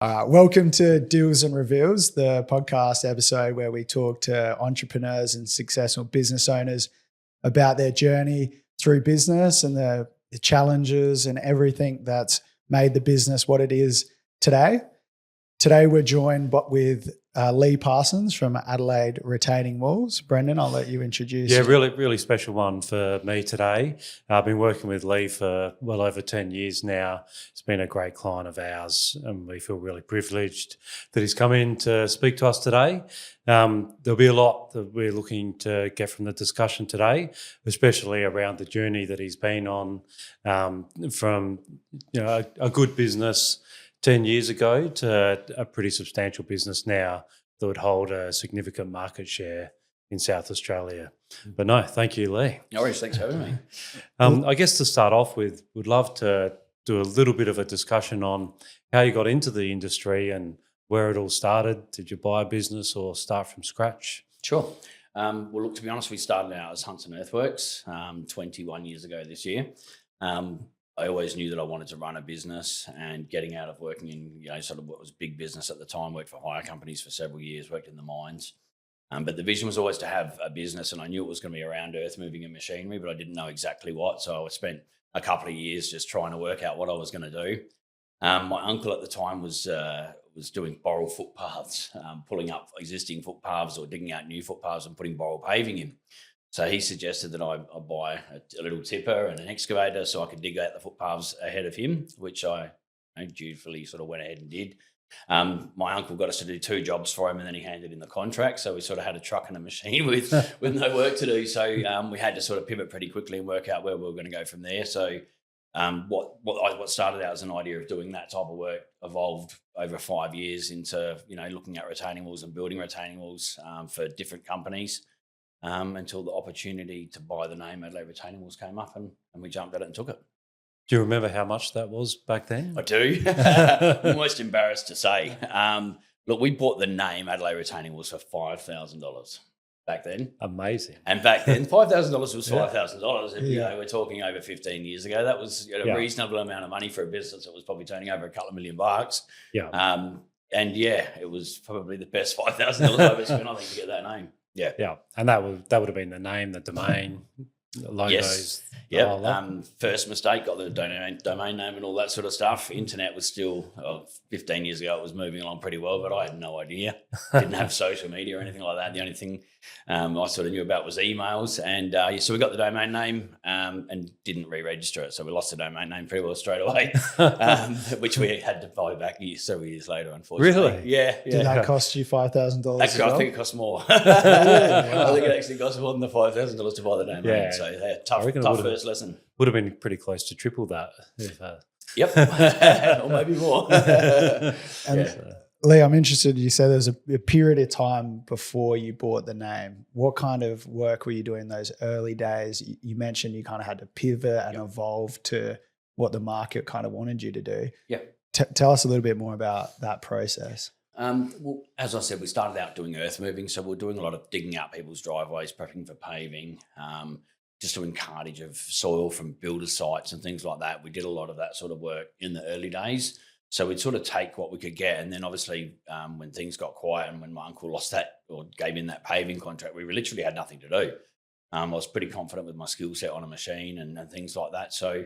Welcome to Deals and Reveals, the podcast episode where we talk to entrepreneurs and successful business owners about their journey through business and the challenges and everything that's made the business what it is today. Today, we're joined with Leigh Parsons from Adelaide Retaining Walls. Brendan, I'll let you introduce. Yeah, really special one for me today. I've been working with Leigh for well over 10 years now. He's been a great client of ours, and we feel really privileged that he's come in to speak to us today. There'll be a lot that we're looking to get from the discussion today, especially around the journey that he's been on from a good business 10 years ago to a pretty substantial business now that would hold a significant market share in South Australia. But no, thank you, Leigh. No worries, thanks for having me. I guess to start off with, would love to do a little bit of a discussion on how you got into the industry and where it all started. Did you buy a business or start from scratch? Sure. Well, look, to be honest, we started out as Hunts and Earthworks 21 years ago this year. I always knew that I wanted to run a business, and getting out of working in, sort of what was big business at the time, worked for hire companies for several years, worked in the mines. But the vision was always to have a business, and I knew it was going to be around earth moving and machinery, but I didn't know exactly what. So I spent a couple of years just trying to work out what I was going to do. My uncle at the time was doing boral footpaths, pulling up existing footpaths or digging out new footpaths and putting boral paving in. So he suggested that I buy a little tipper and an excavator so I could dig out the footpaths ahead of him, which I dutifully sort of went ahead and did. My uncle got us to do 2 jobs for him, and then he handed in the contract. So we sort of had a truck and a machine with no work to do. So we had to sort of pivot pretty quickly and work out where we were going to go from there. So what started out as an idea of doing that type of work evolved over 5 years into looking at retaining walls and building retaining walls for different companies. Until the opportunity to buy the name Adelaide Retaining Walls came up, and we jumped at it and took it. Do you remember how much that was back then? I do. I'm almost embarrassed to say. Look, we bought the name Adelaide Retaining Walls for $5,000 back then. Amazing. And back then, $5,000 was $5,000. We're talking over 15 years ago. That was a reasonable amount of money for a business that was probably turning over a couple of $1 million. Yeah. And it was probably the best $5,000 I've ever spent, I think, to get that name. Yeah, and that would have been the name, the domain, the logos. Yes. Yeah. First mistake, got the domain name and all that sort of stuff. Internet was still 15 years ago. It was moving along pretty well, but I had no idea. Didn't have social media or anything like that. The only thing I sort of knew about was emails, and so we got the domain name and didn't re-register it. So we lost the domain name pretty well straight away, which we had to buy back several years later, unfortunately. Really? Yeah. Did that cost you $5,000? Actually, I think it cost more. I think it actually cost more than the $5,000 to buy the domain. Yeah. So tough first lesson. Would have been pretty close to triple that. Yep, or maybe more. Leigh, I'm interested. You said there's a period of time before you bought the name. What kind of work were you doing those early days? You mentioned you kind of had to pivot and evolve to what the market kind of wanted you to do. Yeah. Tell us a little bit more about that process. Well, as I said, we started out doing earth moving, so we're doing a lot of digging out people's driveways, prepping for paving, just doing cartage of soil from builder sites and things like that. We did a lot of that sort of work in the early days. So we'd sort of take what we could get, and then obviously when things got quiet and when my uncle lost that or gave in that paving contract, we literally had nothing to do. I was pretty confident with my skill set on a machine and things like that. So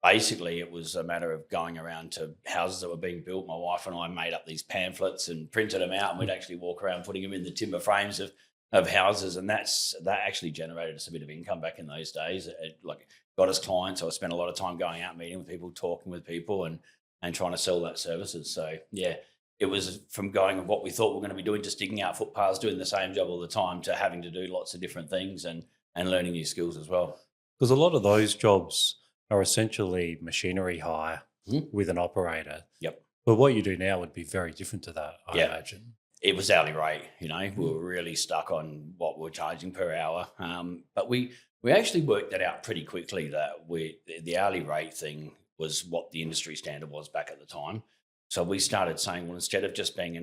basically it was a matter of going around to houses that were being built. My wife and I made up these pamphlets and printed them out, and we'd actually walk around putting them in the timber frames of houses, and that actually generated us a bit of income back in those days. It got us clients. So I spent a lot of time going out, meeting with people, talking with people, and trying to sell that services. So it was from going of what we thought we were going to be doing, just digging out footpaths, doing the same job all the time, to having to do lots of different things and learning new skills as well. Because a lot of those jobs are essentially machinery hire with an operator. Yep. But what you do now would be very different to that, I imagine. It was hourly rate, we were really stuck on what we were charging per hour. But we actually worked that out pretty quickly, that the hourly rate thing was what the industry standard was back at the time. So we started saying, well, instead of just being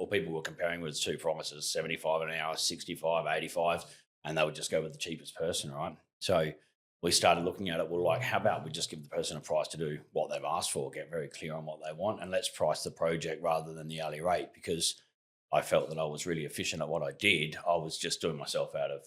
people were comparing with 2 promises, 75 an hour, 65, 85, and they would just go with the cheapest person, right? So we started looking at it. We're like, how about we just give the person a price to do what they've asked for, get very clear on what they want, and let's price the project rather than the hourly rate, because I felt that I was really efficient at what I did. I was just doing myself out of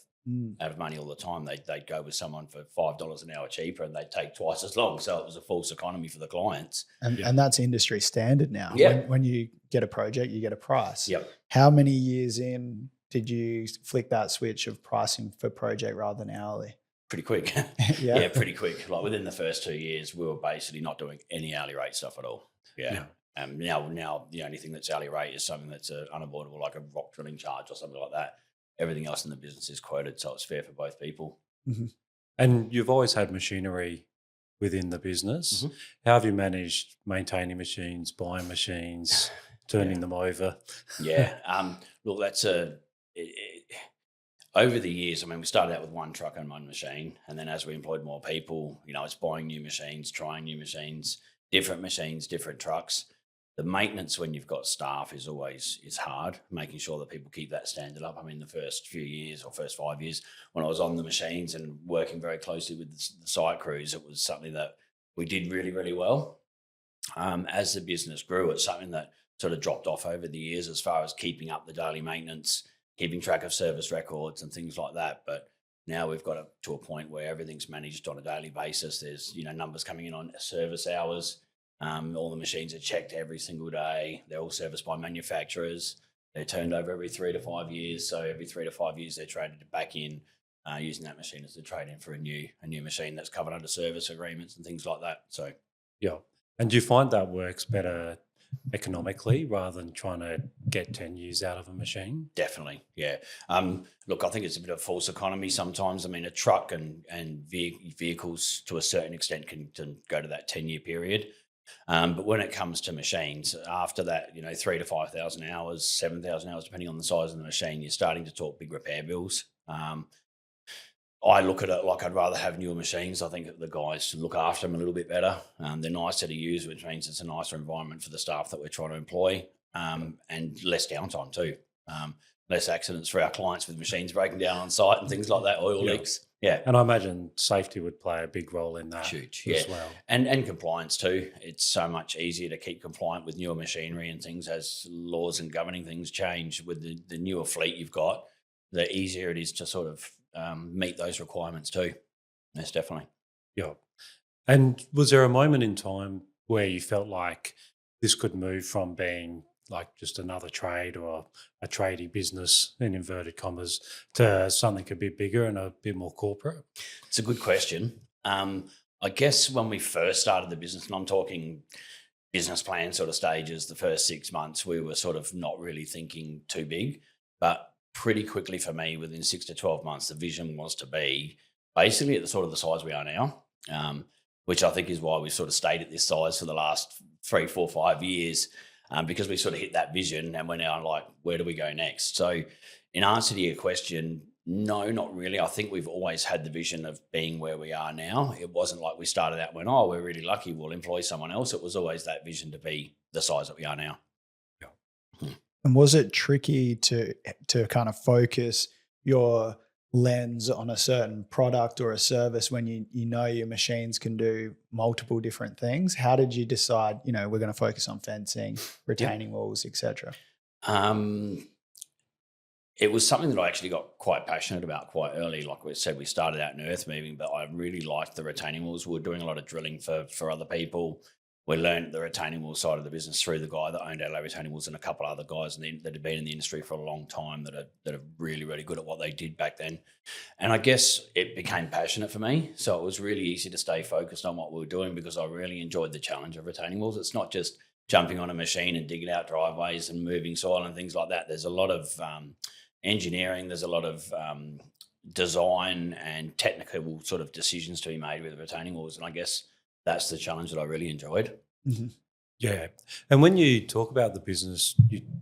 money all the time. They'd go with someone for $5 an hour cheaper, and they'd take twice as long. So it was a false economy for the clients. And that's industry standard now. Yeah. When you get a project, you get a price. Yep. How many years in did you flick that switch of pricing for project rather than hourly? Pretty quick. Yeah. Yeah, pretty quick. Like within the first 2 years, we were basically not doing any hourly rate stuff at all. Yeah. Now the only thing that's hourly rate is something that's unavoidable, like a rock drilling charge or something like that. Everything else in the business is quoted, so it's fair for both people. Mm-hmm. And you've always had machinery within the business. Mm-hmm. How have you managed maintaining machines, buying machines, turning them over? Yeah. Look, that's over the years, I mean, we started out with one truck and one machine. And then as we employed more people, it's buying new machines, trying new machines, different trucks. The maintenance when you've got staff is hard, making sure that people keep that standard up. I mean, the first few years or first 5 years when I was on the machines and working very closely with the site crews, it was something that we did really, really well. As the business grew, it's something that sort of dropped off over the years as far as keeping up the daily maintenance, keeping track of service records and things like that. But now we've got to a point where everything's managed on a daily basis. There's, numbers coming in on service hours. All the machines are checked every single day. They're all serviced by manufacturers. They're turned over every 3 to 5 years. So every 3 to 5 years, they're traded back in, using that machine as a trade-in for a new machine that's covered under service agreements and things like that. So, yeah. And do you find that works better economically rather than trying to get 10 years out of a machine? Definitely, yeah. Look, I think it's a bit of false economy sometimes. I mean, a truck and vehicles to a certain extent can go to that 10-year period. But when it comes to machines, after that, 3,000 to 5,000 hours, 7,000 hours, depending on the size of the machine, you're starting to talk big repair bills. I look at it like I'd rather have newer machines. I think that the guys should look after them a little bit better. They're nicer to use, which means it's a nicer environment for the staff that we're trying to employ, and less downtime too. Less accidents for our clients with machines breaking down on site and things like that, oil leaks. Yeah. And I imagine safety would play a big role in that. Huge, as well. And compliance too. It's so much easier to keep compliant with newer machinery and things as laws and governing things change. With the newer fleet you've got, the easier it is to sort of meet those requirements too. Yes, definitely. Yeah. And was there a moment in time where you felt like this could move from being like just another trade or a tradie business in inverted commas to something a bit bigger and a bit more corporate? It's a good question. I guess when we first started the business, and I'm talking business plan sort of stages, the first 6 months, we were sort of not really thinking too big, but pretty quickly for me, within 6 to 12 months, the vision was to be basically at the sort of the size we are now, which I think is why we sort of stayed at this size for the last 3, 4, 5 years. Because we sort of hit that vision and we're now like, where do we go next? So in answer to your question, no, not really. I think we've always had the vision of being where we are now. It wasn't like we started out and went, we're really lucky, we'll employ someone else. It was always that vision to be the size that we are now. Yeah. And was it tricky to kind of focus your lens on a certain product or a service when you know your machines can do multiple different things? How did you decide, we're going to focus on fencing, retaining walls, etc.? It was something that I actually got quite passionate about quite early. Like we said, we started out in earth moving, but I really liked the retaining walls. We were doing a lot of drilling for other people. We learned the retaining wall side of the business through the guy that owned Adelaide Retaining Walls and a couple of other guys that had been in the industry for a long time that are really, really good at what they did back then. And I guess it became passionate for me. So it was really easy to stay focused on what we were doing because I really enjoyed the challenge of retaining walls. It's not just jumping on a machine and digging out driveways and moving soil and things like that. There's a lot of engineering. There's a lot of design and technical sort of decisions to be made with the retaining walls. And I guess that's the challenge that I really enjoyed. Mm-hmm. Yeah. And when you talk about the business,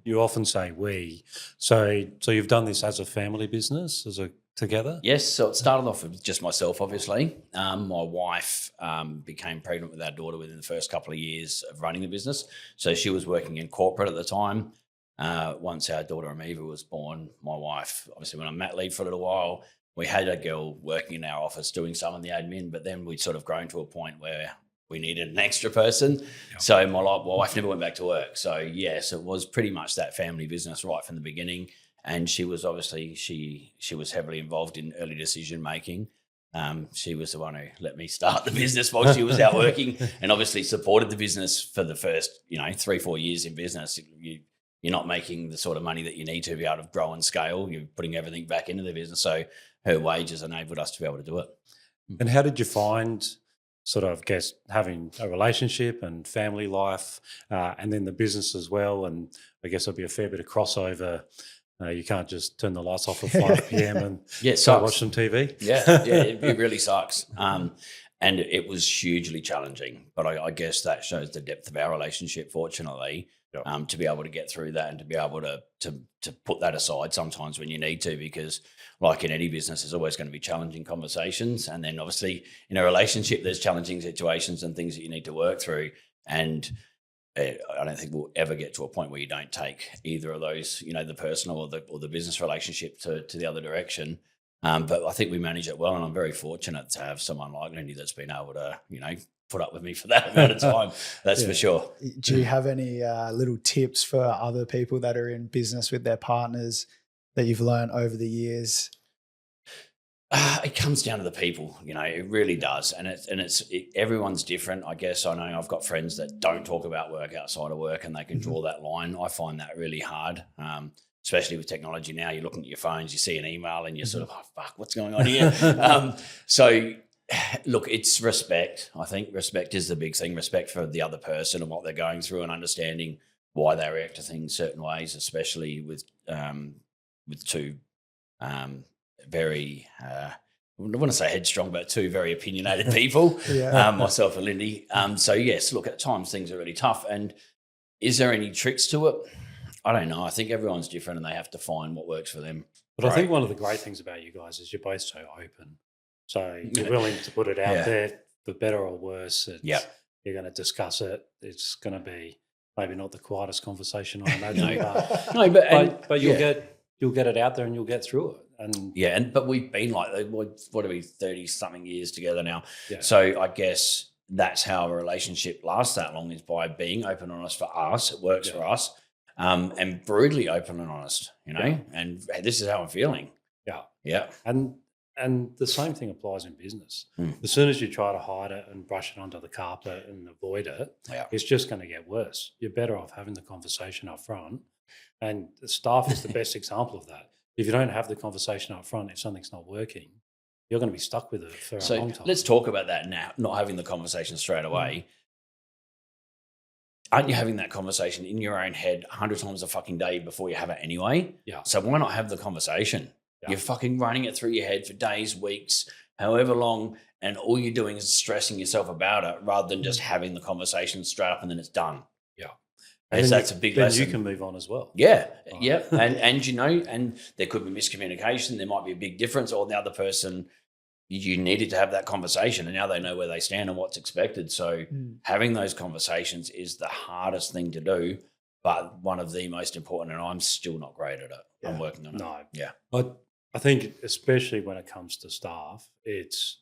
you often say we. So you've done this as a family business, together? Yes. So it started off with just myself, obviously. My wife became pregnant with our daughter within the first couple of years of running the business. So she was working in corporate at the time. Once our daughter Amiva was born, my wife, obviously went on mat leave for a little while. we had a girl working in our office doing some of the admin, but then we'd sort of grown to a point where we needed an extra person. Yep. So my wife never went back to work. So yes, it was pretty much that family business right from the beginning. And she was obviously, she was heavily involved in early decision making. She was the one who let me start the business while she was out working, and obviously supported the business for the first, 3-4 years in business. You're not making the sort of money that you need to be able to grow and scale. You're putting everything back into the business. So her wages enabled us to be able to do it. And how did you find sort of, having a relationship and family life and then the business as well? And I guess there'll be a fair bit of crossover. You can't just turn the lights off at 5 p.m. and watch some TV. Yeah, it really sucks. And it was hugely challenging. But I guess that shows the depth of our relationship, fortunately, to be able to get through that and to be able to put that aside sometimes when you need to, because like in any business, there's always going to be challenging conversations. And then obviously in a relationship, there's challenging situations and things that you need to work through. And I don't think we'll ever get to a point where you don't take either of those, the personal or the business relationship to the other direction. But I think we manage it well, and I'm very fortunate to have someone like Lindy that's been able to, put up with me for that amount of time. That's for sure. Do you have any little tips for other people that are in business with their partners that you've learned over the years? It comes down to the people, it really does. And everyone's different. I guess I know I've got friends that don't talk about work outside of work, and they can draw that line. I find that really hard, especially with technology now. You're looking at your phones, you see an email and you're sort of, oh, fuck, what's going on here? So look, it's respect. I think respect is the big thing, respect for the other person and what they're going through, and understanding why they react to things certain ways, especially with two very, I want to say headstrong, but two very opinionated people, myself and Lindy. So yes, look, at times things are really tough. And is there any tricks to it? I don't know. I think everyone's different and they have to find what works for them. But I think one of the great things about you guys is you're both so open. So you're willing to put it out there, for better or worse. You're going to discuss it. It's going to be maybe not the quietest conversation I imagine, but you'll get it out there and you'll get through it. But we've been like, what are we, 30-something years together now? Yeah. So I guess that's how a relationship lasts that long, is by being open and honest for us. It works for us. And brutally open and honest, and this is how I'm feeling. Yeah. Yeah. And the same thing applies in business. As soon as you try to hide it and brush it under the carpet and avoid it, it's just going to get worse. You're better off having the conversation up front. And the staff is the best example of that. If you don't have the conversation up front, if something's not working, you're going to be stuck with it for a long time. Let's talk about that now, not having the conversation straight away. Aren't you having that conversation in your own head 100 times a fucking day before you have it anyway? Yeah. So why not have the conversation? Yeah. You're fucking running it through your head for days, weeks, however long, and all you're doing is stressing yourself about it rather than just having the conversation straight up and then it's done. Yeah. And that's a big lesson. You can move on as well. Yeah. Right. Yeah. And there could be miscommunication. There might be a big difference, or the other person, you needed to have that conversation and now they know where they stand and what's expected. So having those conversations is the hardest thing to do, but one of the most important, and I'm still not great at it. Yeah. I'm working on it. No. Yeah. I think especially when it comes to staff, it's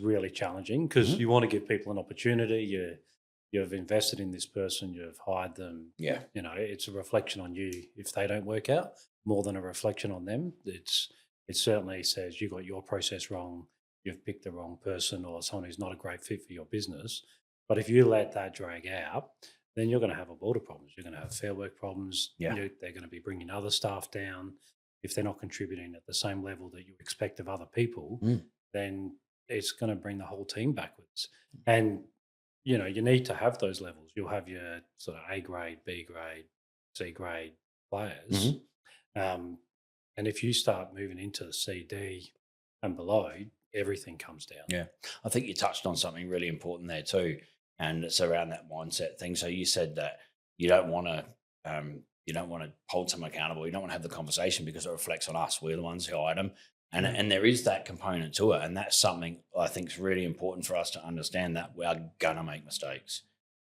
really challenging because you want to give people an opportunity. You've invested in this person, you've hired them. Yeah. It's a reflection on you if they don't work out, more than a reflection on them. It certainly says you got your process wrong, you've picked the wrong person or someone who's not a great fit for your business. But if you let that drag out, then you're going to have a lot of problems. You're going to have fair work problems. Yeah. They're going to be bringing other staff down. If they're not contributing at the same level that you expect of other people, then it's going to bring the whole team backwards. And, you need to have those levels. You'll have your sort of A grade, B grade, C grade players. And if you start moving into C, D and below, everything comes down. Yeah. I think you touched on something really important there too. And it's around that mindset thing. So you said that you don't want to hold someone accountable. You don't want to have the conversation because it reflects on us. We're the ones who hide them. And there is that component to it. And that's something I think is really important for us to understand, that we are going to make mistakes.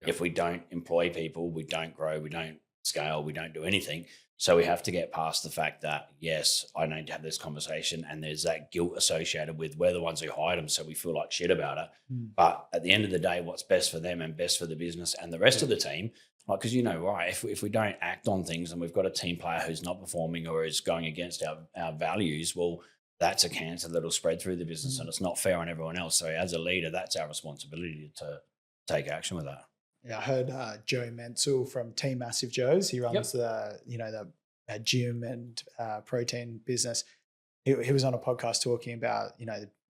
If we don't employ people, we don't grow, we don't scale, we don't do anything. So we have to get past the fact that, yes, I need to have this conversation, and there's that guilt associated with we're the ones who hired them, so we feel like shit about it. But at the end of the day, what's best for them and best for the business and the rest of the team, like, because right, if we don't act on things and we've got a team player who's not performing or is going against our values, well, that's a cancer that'll spread through the business, and it's not fair on everyone else. So as a leader, that's our responsibility to take action with that. Yeah, I heard Joe Menzel from Team Massive Joe's. He runs the gym and protein business. He was on a podcast talking about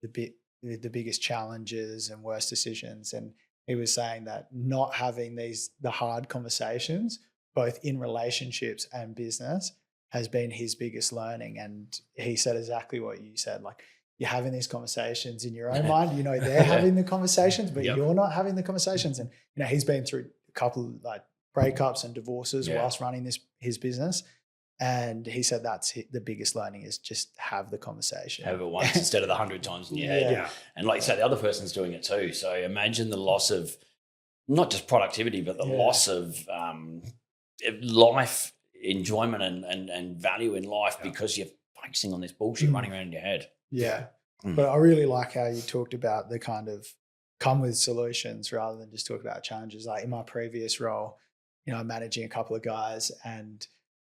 the biggest challenges and worst decisions, and he was saying that not having the hard conversations, both in relationships and business, has been his biggest learning. And he said exactly what you said, like, you're having these conversations in your own mind, they're having the conversations, but you're not having the conversations. And, he's been through a couple of like breakups and divorces whilst running his business. And he said that's the biggest learning, is just have the conversation. Have it once instead of the 100 times in your head. Yeah. And like you say, the other person's doing it too. So imagine the loss of not just productivity, but the loss of life enjoyment and value in life because you're focusing on this bullshit running around in your head. Yeah. But I really like how you talked about the kind of come with solutions rather than just talk about challenges. Like in my previous role, managing a couple of guys, and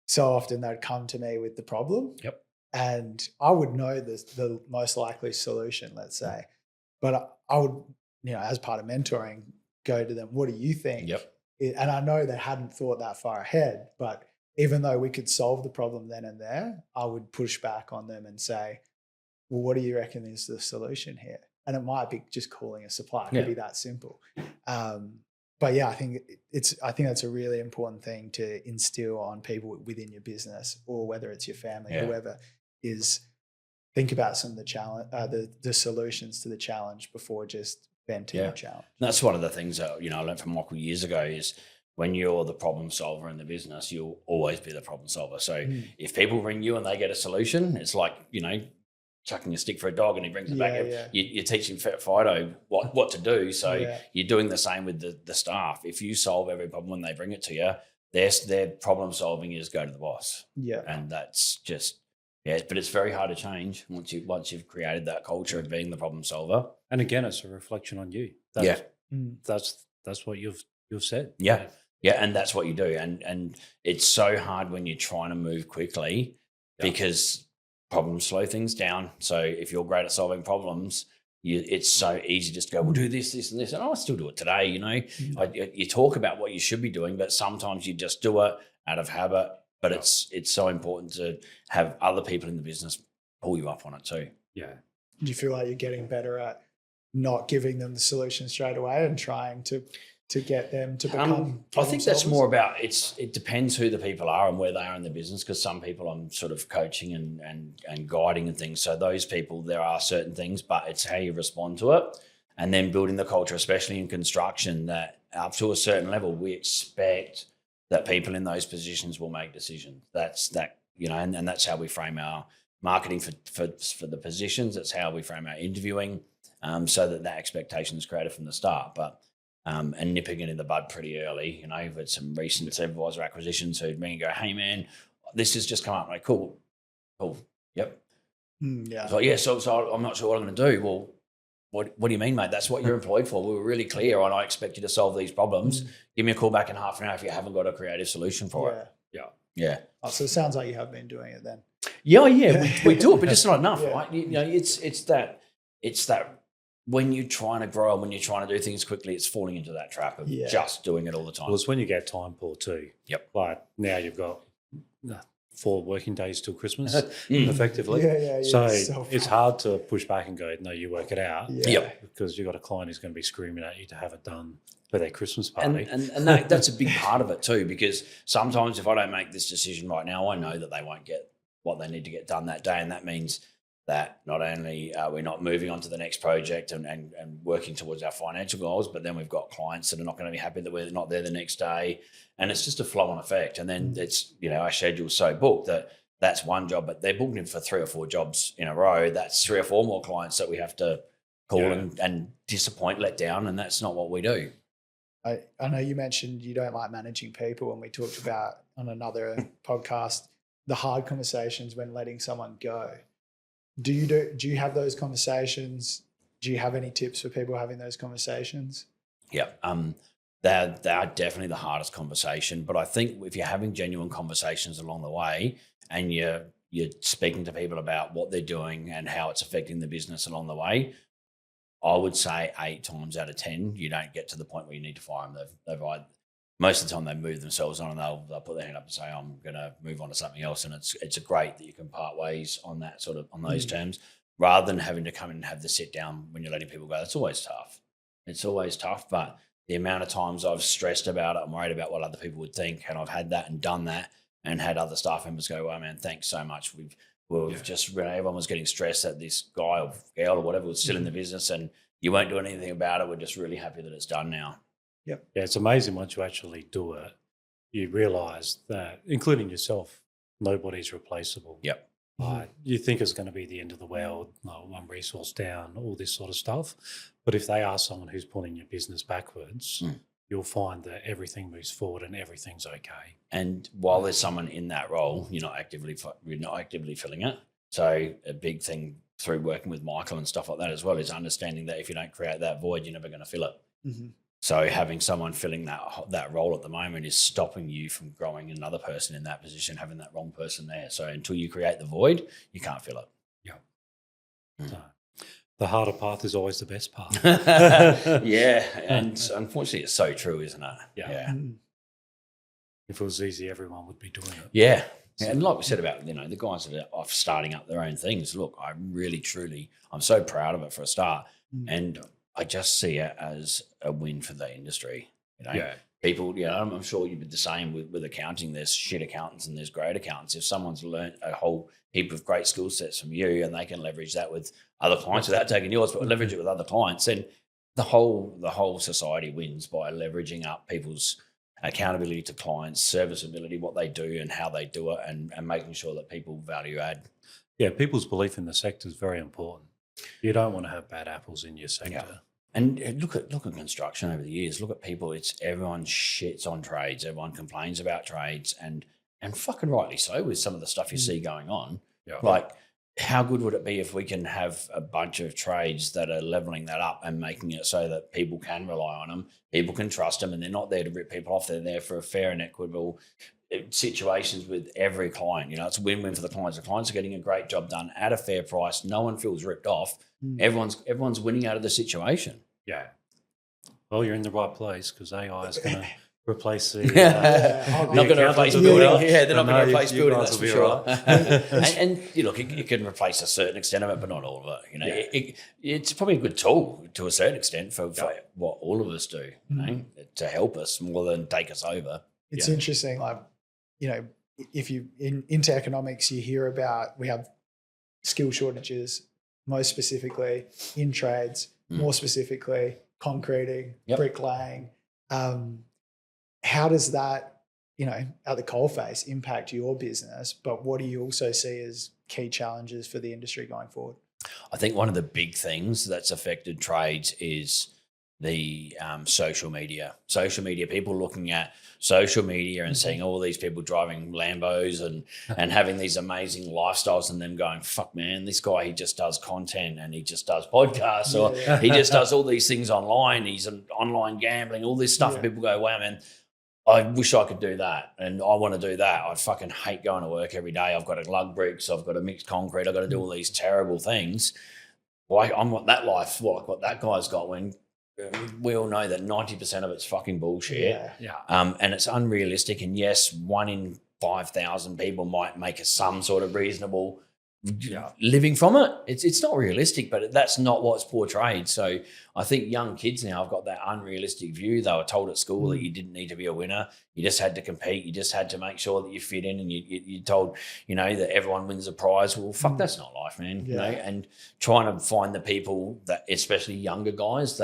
so often they'd come to me with the problem. Yep. And I would know the most likely solution, let's say. But I would, as part of mentoring, go to them, what do you think? Yep. And I know they hadn't thought that far ahead, but even though we could solve the problem then and there, I would push back on them and say, well, what do you reckon is the solution here? And it might be just calling a supplier. It could be that simple. But yeah, I think that's a really important thing to instill on people within your business, or whether it's your family, whoever, is think about some of the challenge, the solutions to the challenge before just venting the challenge. And that's one of the things that I learned from Michael years ago is when you're the problem solver in the business, you'll always be the problem solver. So if people ring you and they get a solution, it's like chucking a stick for a dog and he brings it back. You're teaching Fido what to do. So you're doing the same with the staff. If you solve every problem when they bring it to you, their problem solving is go to the boss. Yeah. And that's just, but it's very hard to change once you've created that culture of being the problem solver. And again, it's a reflection on you. That's what you've said. Yeah. Yeah. And that's what you do. And it's so hard when you're trying to move quickly because problems slow things down. So if you're great at solving problems, it's so easy just to go, we'll do this, this, and this. And I still do it today, You talk about what you should be doing, but sometimes you just do it out of habit. But it's so important to have other people in the business pull you up on it too. Yeah. Do you feel like you're getting better at not giving them the solution straight away and trying to get them to become I think that's more about it depends who the people are and where they are in the business, because some people I'm sort of coaching and guiding and things. So those people, there are certain things, but it's how you respond to it. And then building the culture, especially in construction, that up to a certain level, we expect that people in those positions will make decisions. And that's how we frame our marketing for the positions. That's how we frame our interviewing, so that expectation is created from the start. But and nipping it in the bud pretty early. We've had some recent supervisor acquisitions who'd ring and go, hey man, this has just come up. I'm like, cool. Yep. So I'm not sure what I'm going to do. Well, what do you mean, mate? That's what you're employed for. We were really clear on, I expect you to solve these problems. Give me a call back in half an hour if you haven't got a creative solution for it. Yeah. Oh, so it sounds like you have been doing it then. Yeah. We do it, but just not enough, right? It's that when you're trying to grow and when you're trying to do things quickly, it's falling into that trap of just doing it all the time. Well, it's when you get time poor too. Yep. Like now you've got 4 working days till Christmas, effectively. So it's hard to push back and go, no, you work it out. Because you've got a client who's going to be screaming at you to have it done for their Christmas party. And that's a big part of it too, because sometimes if I don't make this decision right now, I know that they won't get what they need to get done that day. And that means that not only are we not moving on to the next project and working towards our financial goals, but then we've got clients that are not going to be happy that we're not there the next day. And it's just a flow-on effect. And then it's, our schedule's so booked that that's one job, but they're booked in for 3 or 4 jobs in a row. That's 3 or 4 more clients that we have to call and disappoint, let down, and that's not what we do. I know you mentioned you don't like managing people, and we talked about on another podcast, the hard conversations when letting someone go. Do you have those conversations? Do you have any tips for people having those conversations? Yeah. They're definitely the hardest conversation. But I think if you're having genuine conversations along the way and you're speaking to people about what they're doing and how it's affecting the business along the way, I would say 8 times out of 10, you don't get to the point where you need to fire them. Most of the time they move themselves on and they'll put their hand up and say, I'm going to move on to something else. And it's great that you can part ways on that on those terms, rather than having to come in and have the sit down when you're letting people go. It's always tough. It's always tough, but the amount of times I've stressed about it, I'm worried about what other people would think, and I've had that and done that and had other staff members go, well, man, thanks so much. We've just, everyone was getting stressed that this guy or girl or whatever was still in the business and you won't do anything about it. We're just really happy that it's done now. Yep. Yeah, it's amazing once you actually do it, you realise that, including yourself, nobody's replaceable. Yep. You think it's going to be the end of the world, one resource down, all this sort of stuff. But if they are someone who's pulling your business backwards, you'll find that everything moves forward and everything's okay. And while there's someone in that role, you're not actively filling it. So a big thing through working with Michael and stuff like that as well is understanding that if you don't create that void, you're never going to fill it. Mm-hmm. So having someone filling that role at the moment is stopping you from growing another person in that position, having that wrong person there. So until you create the void, you can't fill it. Yeah. So the harder path is always the best path. Yeah. And unfortunately, it's so true, isn't it? Yeah. If it was easy, everyone would be doing it. Yeah. And like we said about, the guys that are starting up their own things, look, I'm so proud of it for a start. And I just see it as a win for the industry. People, I'm sure you'd be the same with accounting. There's shit accountants and there's great accountants. If someone's learned a whole heap of great skill sets from you and they can leverage that with other clients without taking yours, but leverage it with other clients, then the whole society wins by leveraging up people's accountability to clients, serviceability, what they do and how they do it, and making sure that people value add. Yeah, people's belief in the sector is very important. You don't want to have bad apples in your sector. Yeah. And look at construction over the years. Look at people. Everyone shits on trades. Everyone complains about trades, and fucking rightly so with some of the stuff you see going on. Yeah. Like, how good would it be if we can have a bunch of trades that are leveling that up and making it so that people can rely on them, people can trust them, and they're not there to rip people off. They're there for a fair and equitable situations with every client. It's a win-win for the clients. The clients are getting a great job done at a fair price. No one feels ripped off. Everyone's winning out of the situation. Yeah. Well, you're in the right place because AI is going to replace the. Not going to replace building. Yeah, they're not going to replace building. That's for sure. Right. and look, it can replace a certain extent of it, but not all of it. It's probably a good tool to a certain extent for what all of us do, to help us more than take us over. It's interesting, like, if you into economics, you hear about we have skill shortages, most specifically in trades, more specifically concreting, bricklaying. How does that, at the coalface impact your business? But what do you also see as key challenges for the industry going forward? I think one of the big things that's affected trades is the social media. Social media, people looking at social media and seeing all these people driving Lambos and having these amazing lifestyles, and them going, fuck man, this guy, he just does content and he just does podcasts or he just does all these things online. He's an online gambling, all this stuff. And people go, wow, man, I wish I could do that. And I want to do that. I fucking hate going to work every day. I've got to lug bricks. I've got to mix concrete. I've got to do all these terrible things. Why I'm not that life like what that guy's got, when we all know that 90% of it's fucking bullshit. And it's unrealistic. And yes, 1 in 5,000 people might make some sort of reasonable living from it. It's not realistic, but that's not what's portrayed. So I think young kids now have got that unrealistic view. They were told at school that you didn't need to be a winner. You just had to compete. You just had to make sure that you fit in, and you're told, that everyone wins a prize. Well, fuck, that's not life, man. And trying to find the people that, especially younger guys,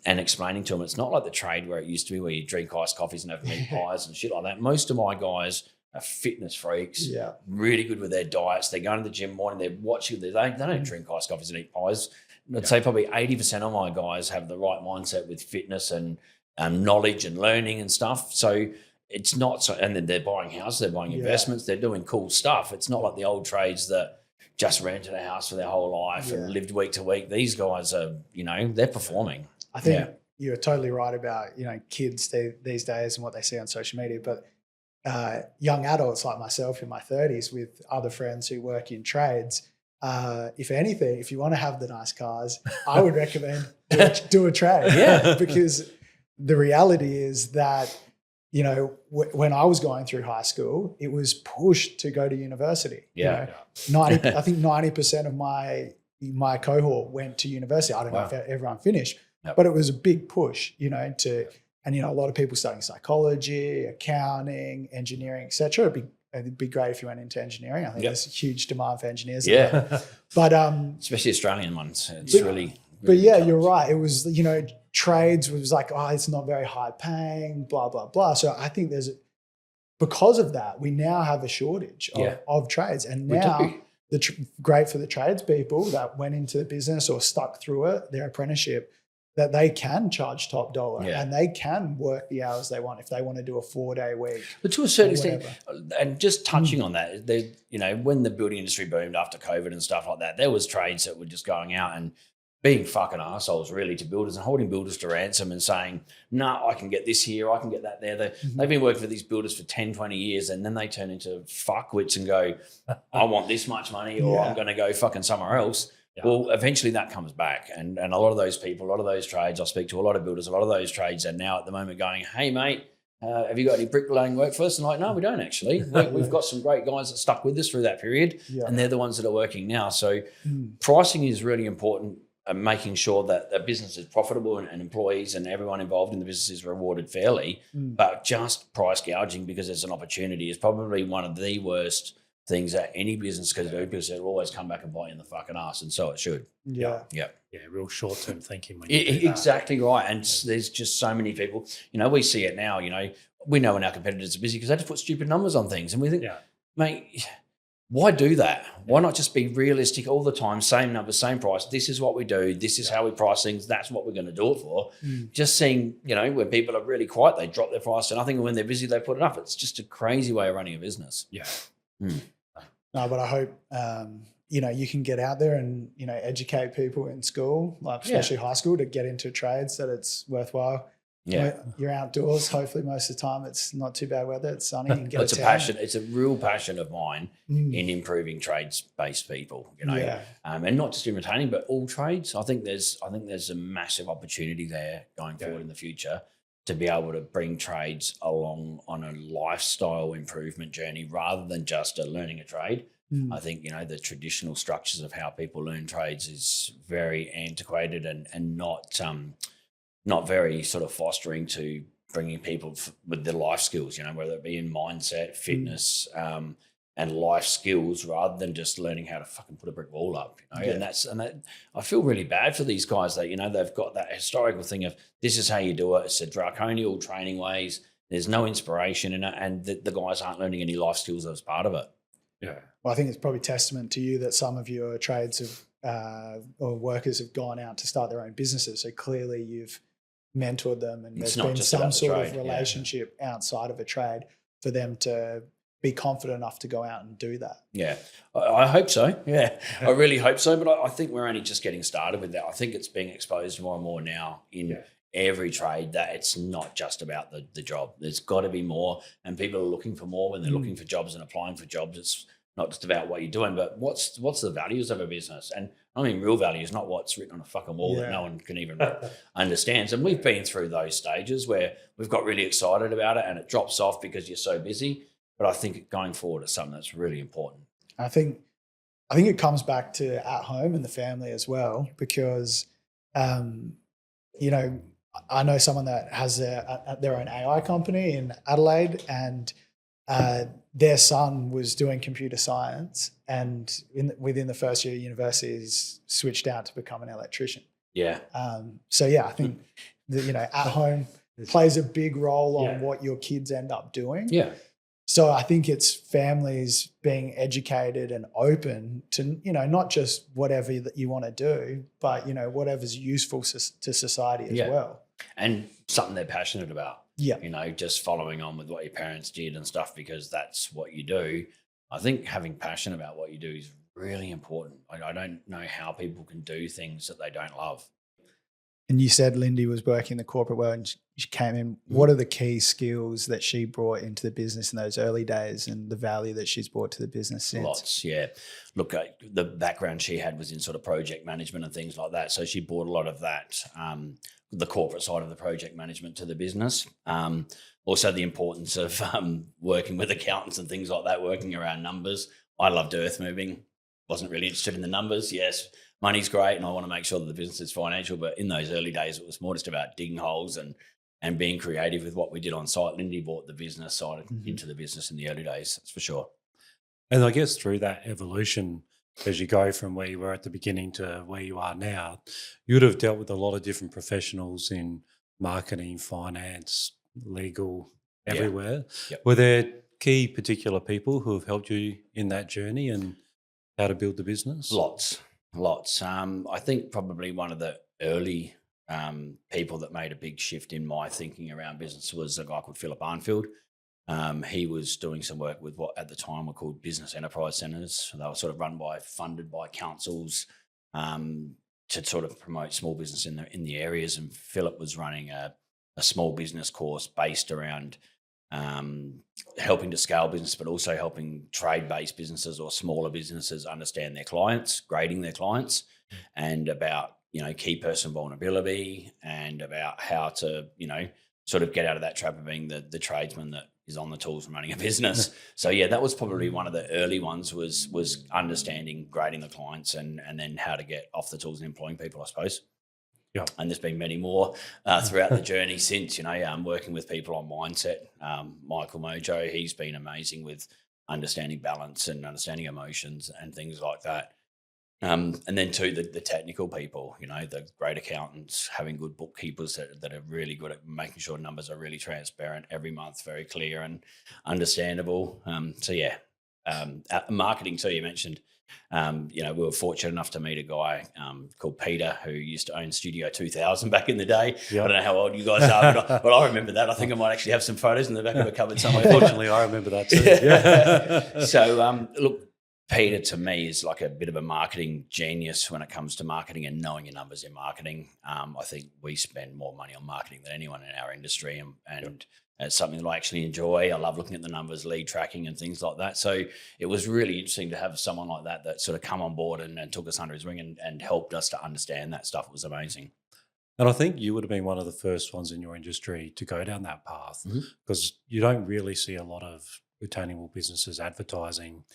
and explaining to them it's not like the trade where it used to be, where you drink iced coffees and have meat pies and shit like that. Most of my guys are fitness freaks, really good with their diets. They're going to the gym morning, they're watching, they don't drink iced coffees and eat pies. I'd say probably 80% of my guys have the right mindset with fitness and knowledge and learning and stuff. So it's not so, and then they're buying houses, they're buying investments, they're doing cool stuff. It's not like the old trades that just rented a house for their whole life and lived week to week. These guys are, they're performing. I think you're totally right about, kids these days and what they see on social media, but young adults like myself in my 30s with other friends who work in trades, if anything, if you want to have the nice cars, I would recommend do a trade. Yeah. Because the reality is that, when I was going through high school, it was pushed to go to university. Yeah. 90, I think 90% of my cohort went to university. I don't know if everyone finished, but it was a big push, and a lot of people studying psychology, accounting, engineering, etc. It'd be great if you went into engineering. I think there's a huge demand for engineers. Yeah. But especially Australian ones. It's really but yeah, you're right. It was, trades was like, oh, it's not very high paying, blah, blah, blah. So I think because of that, we now have a shortage of trades. And now great for the tradespeople that went into the business or stuck through it, their apprenticeship, that they can charge top dollar and they can work the hours they want if they want to do a 4-day week. But to a certain extent, and just touching on that, when the building industry boomed after COVID and stuff like that, there was trades that were just going out and being fucking assholes really to builders and holding builders to ransom and saying, no, I can get this here, I can get that there. They've been working for these builders for 10, 20 years and then they turn into fuckwits and go, I want this much money or I'm going to go fucking somewhere else. Yeah. Well, eventually that comes back. And a lot of those people, a lot of those trades, I speak to a lot of builders, a lot of those trades are now at the moment going, hey, mate, have you got any bricklaying work for us? And like, no, we don't actually. We've got some great guys that stuck with us through that period and they're the ones that are working now. So pricing is really important. And making sure that the business is profitable and employees and everyone involved in the business is rewarded fairly, but just price gouging because there's an opportunity is probably one of the worst things that any business can do because it'll always come back and bite you in the fucking ass, and so it should. Yeah, real short-term thinking. When you do exactly that. Right, and there's just so many people. We see it now. We know when our competitors are busy because they just put stupid numbers on things, and we think, mate, why do that? Why not just be realistic all the time? Same numbers, same price. This is what we do. This is how we price things. That's what we're going to do it for. Just seeing, when people are really quiet, they drop their price. And I think when they're busy, they put it up. It's just a crazy way of running a business. Yeah. No, but I hope, you can get out there and, educate people in school, like especially high school, to get into trades that it's worthwhile. Yeah, you're outdoors. Hopefully, most of the time it's not too bad weather. It's sunny. And it's a passion. It's a real passion of mine in improving trades-based people. And not just in retaining, but all trades. I think there's a massive opportunity there going forward in the future to be able to bring trades along on a lifestyle improvement journey rather than just learning a trade. I think the traditional structures of how people learn trades is very antiquated and not very sort of fostering to bringing people with their life skills, whether it be in mindset, fitness, and life skills rather than just learning how to fucking put a brick wall up, and that I feel really bad for these guys that, they've got that historical thing of this is how you do it. It's a draconian training ways. There's no inspiration in it. And the guys aren't learning any life skills as part of it. Yeah. Well, I think it's probably testament to you that some of your trades or workers have gone out to start their own businesses. So clearly you've mentored them and there's been some sort of relationship outside of a trade for them to be confident enough to go out and do that. Yeah, I hope so. Yeah, I really hope so. But I think we're only just getting started with that. I think it's being exposed more and more now in every trade that it's not just about the job. There's got to be more, and people are looking for more when they're looking for jobs and applying for jobs. It's not just about what you're doing, but what's the values of a business. And I mean, real values, not what's written on a fucking wall that no one can even understand. And we've been through those stages where we've got really excited about it and it drops off because you're so busy. But I think going forward is something that's really important. I think it comes back to at home and the family as well, because, I know someone that has their own AI company in Adelaide, and their son was doing computer science, and within the first year of university, he's switched out to become an electrician. Yeah. I think that, at home plays a big role on what your kids end up doing. Yeah. So I think it's families being educated and open to, not just whatever that you want to do, but, whatever's useful to society as well. And something they're passionate about. Yeah. You know, just following on with what your parents did and stuff, because that's what you do. I think having passion about what you do is really important. I don't know how people can do things that they don't love. And you said Lindy was working in the corporate world and she came in. What are the key skills that she brought into the business in those early days and the value that she's brought to the business since? Lots, yeah. Look, the background she had was in sort of project management and things like that. So she brought a lot of that, the corporate side of the project management to the business. Also the importance of working with accountants and things like that, working around numbers. I loved earth moving. Wasn't really interested in the numbers. Yes, money's great and I want to make sure that the business is financial. But in those early days, it was more just about digging holes and being creative with what we did on site. Lindy brought the business side into the business in the early days, that's for sure. And I guess through that evolution, as you go from where you were at the beginning to where you are now, you would have dealt with a lot of different professionals in marketing, finance, legal, everywhere. Yep. Were there key particular people who have helped you in that journey and how to build the business? Lots. I think probably one of the early people that made a big shift in my thinking around business was a guy called Philip Arnfield. He was doing some work with what at the time were called business enterprise centres. They were sort of funded by councils to sort of promote small business in the areas. And Philip was running a small business course based around helping to scale business, but also helping trade-based businesses or smaller businesses understand their clients, grading their clients, and about, you know, key person vulnerability and about how to, you know, sort of get out of that trap of being the tradesman that is on the tools and running a business. So yeah, that was probably one of the early ones was understanding, grading the clients and then how to get off the tools and employing people, I suppose. Yeah. And there's been many more throughout the journey since, you know, working with people on mindset. Michael Mojo, he's been amazing with understanding balance and understanding emotions and things like that. And then too, the technical people, you know, the great accountants, having good bookkeepers that are really good at making sure numbers are really transparent every month, very clear and understandable. So yeah, marketing too, you mentioned. You know, we were fortunate enough to meet a guy called Peter who used to own Studio 2000 back in the day. Yep. I don't know how old you guys are, but I remember that. I think I might actually have some photos in the back of a cupboard somewhere. Fortunately, I remember that too. Yeah. So, look, Peter to me is like a bit of a marketing genius when it comes to marketing and knowing your numbers in marketing. I think we spend more money on marketing than anyone in our industry, and it's something that I actually enjoy. I love looking at the numbers, lead tracking and things like that. So it was really interesting to have someone like that sort of come on board and took us under his wing and helped us to understand that stuff. It was amazing. And I think you would have been one of the first ones in your industry to go down that path, because you don't really see a lot of retaining wall businesses advertising.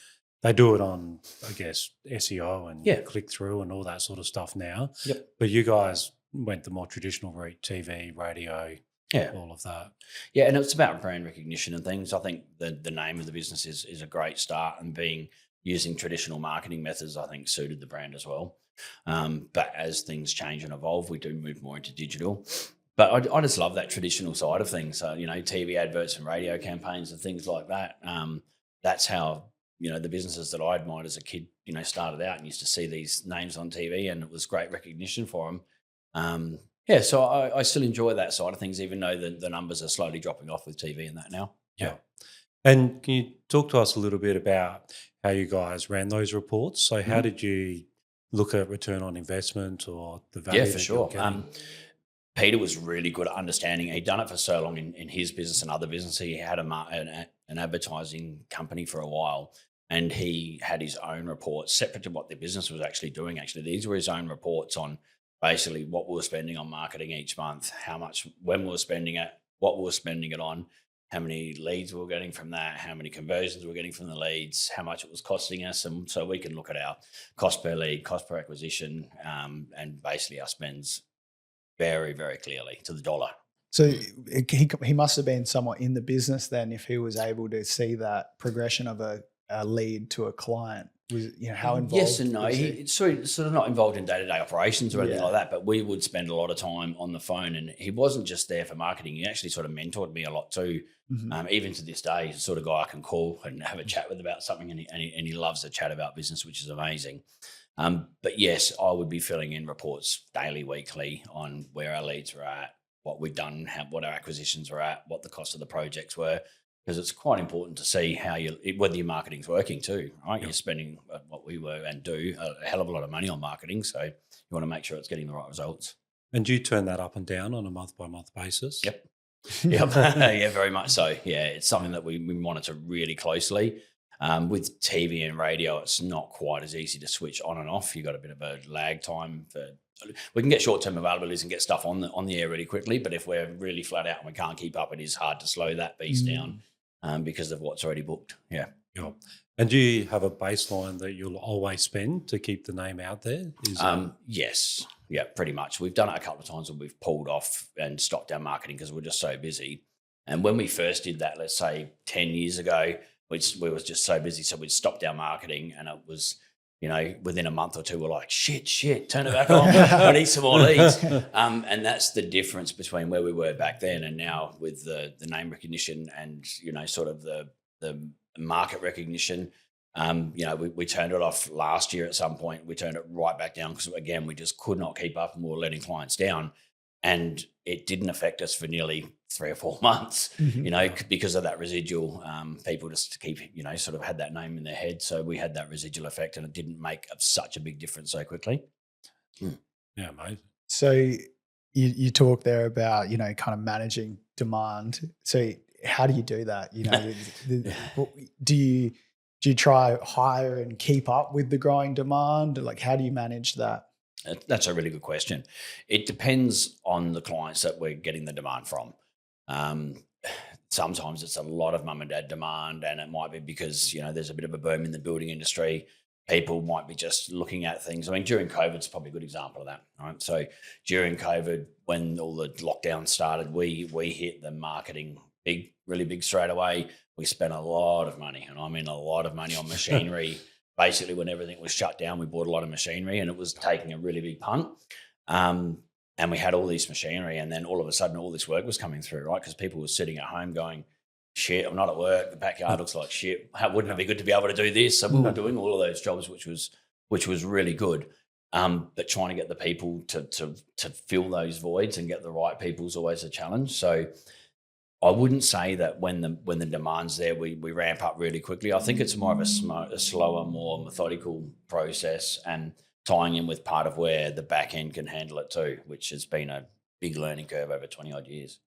They do it on, I guess, SEO and click through and all that sort of stuff now. Yep. But you guys went the more traditional route, TV, radio, all of that. Yeah, and it's about brand recognition and things. I think the name of the business is a great start, and using traditional marketing methods, I think, suited the brand as well. But as things change and evolve, we do move more into digital. But I just love that traditional side of things. So, you know, TV adverts and radio campaigns and things like that. That's how, you know, the businesses that I admired as a kid, you know, started out and used to see these names on TV, and it was great recognition for them. Yeah, so I still enjoy that side of things, even though the numbers are slowly dropping off with TV and that now. Yeah. And can you talk to us a little bit about how you guys ran those reports? So how did you look at return on investment or the value? Yeah, for sure. Peter was really good at understanding. He'd done it for so long in his business and other business. He had an advertising company for a while, and he had his own reports separate to what the business was actually doing. Actually, these were his own reports on basically what we were spending on marketing each month, how much, when we were spending it, what we were spending it on, how many leads we were getting from that, how many conversions we were getting from the leads, how much it was costing us. And so we can look at our cost per lead, cost per acquisition, and basically our spends very, very clearly to the dollar. So he must have been somewhat in the business then if he was able to see that progression of a lead to a client. Was, you know, how involved? Yes and no. He's sort of not involved in day-to-day operations or anything like that, but we would spend a lot of time on the phone, and he wasn't just there for marketing. He actually sort of mentored me a lot too. Even to this day, he's the sort of guy I can call and have a chat with about something, and he loves to chat about business, which is amazing. But yes, I would be filling in reports daily, weekly on where our leads were at, what we've done, what our acquisitions were at, what the cost of the projects were, because it's quite important to see whether your marketing's working too, right? You're spending what we were and do a hell of a lot of money on marketing, so you want to make sure it's getting the right results. And do you turn that up and down on a month-by-month basis? Yep. Yeah, very much so. Yeah, it's something that we monitor really closely. With TV and radio, it's not quite as easy to switch on and off. You've got a bit of a lag time. We can get short-term availabilities and get stuff on the air really quickly, but if we're really flat out and we can't keep up, it is hard to slow that beast down because of what's already booked. Yeah. And do you have a baseline that you'll always spend to keep the name out there? Yes. Yeah, pretty much. We've done it a couple of times where we've pulled off and stopped our marketing because we're just so busy. And when we first did that, let's say 10 years ago, we was just so busy, so we'd stopped our marketing, and it was, within a month or two, we're like, shit, turn it back on. I need some more leads. And that's the difference between where we were back then and now with the name recognition and, sort of the market recognition. We turned it off last year at some point. We turned it right back down because, again, we just could not keep up and we were letting clients down. And it didn't affect us for nearly 3 or 4 months, because of that residual. People just keep, sort of had that name in their head. So we had that residual effect, and it didn't make such a big difference so quickly. Yeah, amazing. So you talk there about, kind of managing demand. So how do you do that? Do you try hire and keep up with the growing demand? Like, how do you manage that? That's a really good question. It depends on the clients that we're getting the demand from. Sometimes it's a lot of mum and dad demand, and it might be because, there's a bit of a boom in the building industry. People might be just looking at things. I mean, during COVID, it's probably a good example of that, right? So during COVID, when all the lockdowns started, we hit the marketing really big straight away. We spent a lot of money, and I mean a lot of money on machinery. Basically, when everything was shut down, we bought a lot of machinery, and it was taking a really big punt. And we had all this machinery, and then all of a sudden, all this work was coming through, right? Because people were sitting at home going, shit, I'm not at work. The backyard looks like shit. Wouldn't it be good to be able to do this? So we were doing all of those jobs, which was really good. But trying to get the people to fill those voids and get the right people is always a challenge. So I wouldn't say that when the demand's there, we ramp up really quickly. I think it's more of a slower, more methodical process, and tying in with part of where the back end can handle it too, which has been a big learning curve over 20 odd years.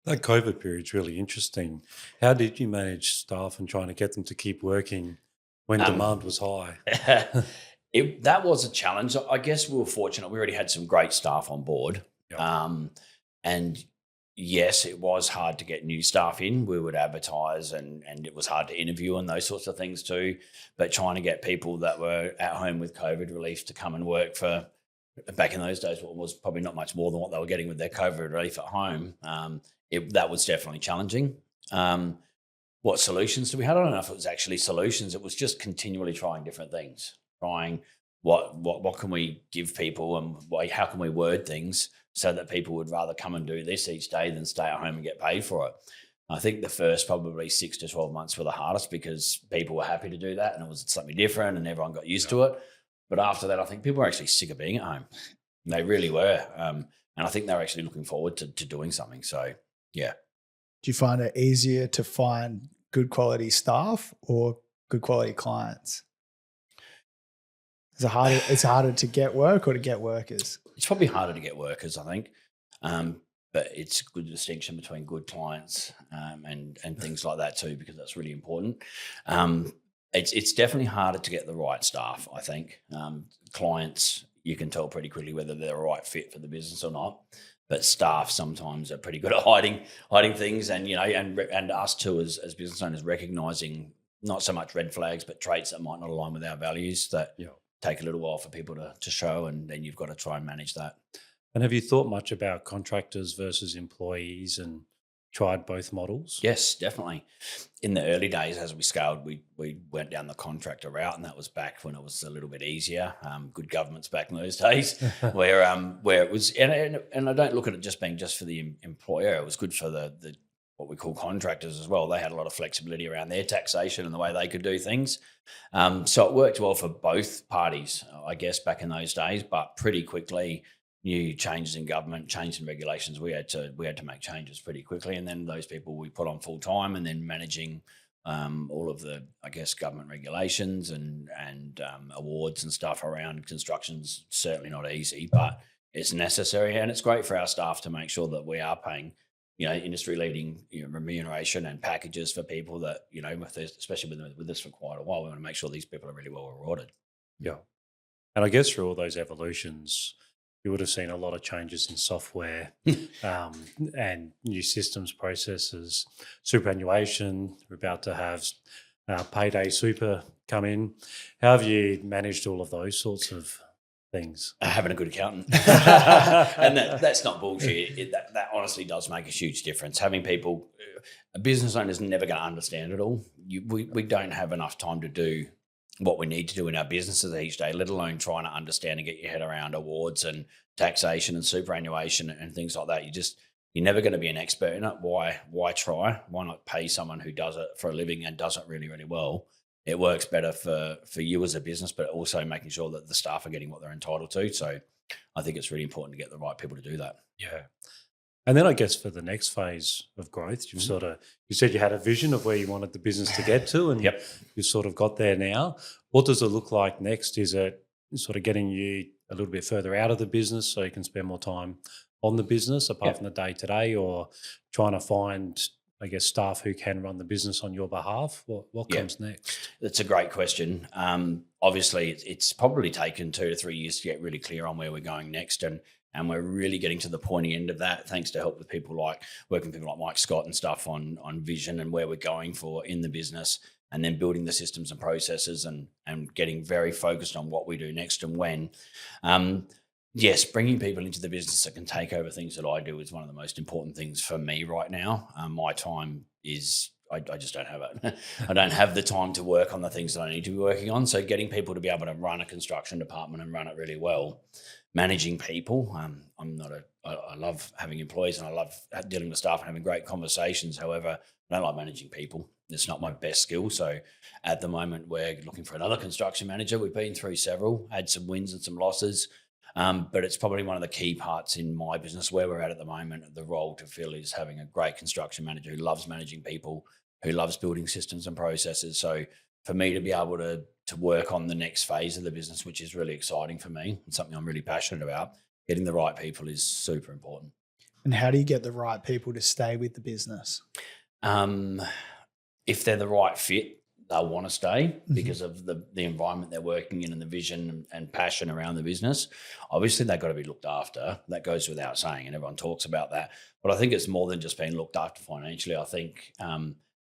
That COVID period's really interesting. How did you manage staff and trying to get them to keep working when demand was high? That was a challenge. I guess we were fortunate. We already had some great staff on board. Yep. And yes, it was hard to get new staff in. We would advertise and it was hard to interview and those sorts of things too. But trying to get people that were at home with COVID relief to come and work for, back in those days, what was probably not much more than what they were getting with their COVID relief at home, that was definitely challenging. What solutions do we have? I don't know if it was actually solutions. It was just continually trying different things, trying what can we give people and how can we word things so that people would rather come and do this each day than stay at home and get paid for it. I think the first probably 6 to 12 months were the hardest because people were happy to do that and it was something different and everyone got used to it. But after that, I think people were actually sick of being at home. They really were. And I think they were actually looking forward to doing something. So, yeah. Do you find it easier to find good quality staff or good quality clients? It's harder to get work or to get workers? It's probably harder to get workers, I think. But it's a good distinction between good clients and things like that too, because that's really important. It's definitely harder to get the right staff, I think. Clients, you can tell pretty quickly whether they're a right fit for the business or not. But staff sometimes are pretty good at hiding things, and and us too as business owners recognizing not so much red flags, but traits that might not align with our values that take a little while for people to show, and then you've got to try and manage that. And have you thought much about contractors versus employees and tried both models? Yes, definitely. In the early days, as we scaled, we went down the contractor route, and that was back when it was a little bit easier. Good governments back in those days, where it was, and I don't look at it just being just for the employer. It was good for the what we call contractors as well. They had a lot of flexibility around their taxation and the way they could do things. So it worked well for both parties, I guess, back in those days. But pretty quickly, new changes in government, change in regulations, we had to make changes pretty quickly. And then those people we put on full time, and then managing all of the, I guess, government regulations and awards and stuff around construction's certainly not easy, but it's necessary, and it's great for our staff to make sure that we are paying, industry leading remuneration and packages for people that, especially with this for quite a while. We want to make sure these people are really well rewarded. Yeah. And I guess through all those evolutions, you would have seen a lot of changes in software and new systems, processes, superannuation. We're about to have payday super come in. How have you managed all of those sorts of things? Having a good accountant. And that's not bullshit. That honestly does make a huge difference. Having people, a business owner is never going to understand it all. We don't have enough time to do what we need to do in our businesses each day, let alone trying to understand and get your head around awards and taxation and superannuation and things like that. You're never going to be an expert in it. Why try? Why not pay someone who does it for a living and does it really, really well? It works better for you as a business, but also making sure that the staff are getting what they're entitled to. So I think it's really important to get the right people to do that. Yeah. And then I guess for the next phase of growth, you said you had a vision of where you wanted the business to get to, and you sort of got there now. What does it look like next? Is it sort of getting you a little bit further out of the business so you can spend more time on the business apart from the day-to-day, or trying to find, I guess, staff who can run the business on your behalf? What comes next? That's a great question. Obviously, it's probably taken 2 to 3 years to get really clear on where we're going next, and we're really getting to the pointy end of that, thanks to help with people like Mike Scott and stuff on vision and where we're going for in the business, and then building the systems and processes and getting very focused on what we do next and when. Yes, bringing people into the business that can take over things that I do is one of the most important things for me right now. My time is, I just don't have it. I don't have the time to work on the things that I need to be working on. So getting people to be able to run a construction department and run it really well, managing people. I love having employees and I love dealing with staff and having great conversations. However, I don't like managing people. It's not my best skill. So at the moment, we're looking for another construction manager. We've been through several, had some wins and some losses. But it's probably one of the key parts in my business where we're at the moment. The role to fill is having a great construction manager who loves managing people, who loves building systems and processes. So for me to be able to work on the next phase of the business, which is really exciting for me and something I'm really passionate about, getting the right people is super important. And how do you get the right people to stay with the business? If they're the right fit, they'll want to stay because of the environment they're working in and the vision and passion around the business. Obviously, they've got to be looked after. That goes without saying, and everyone talks about that. But I think it's more than just being looked after financially. I think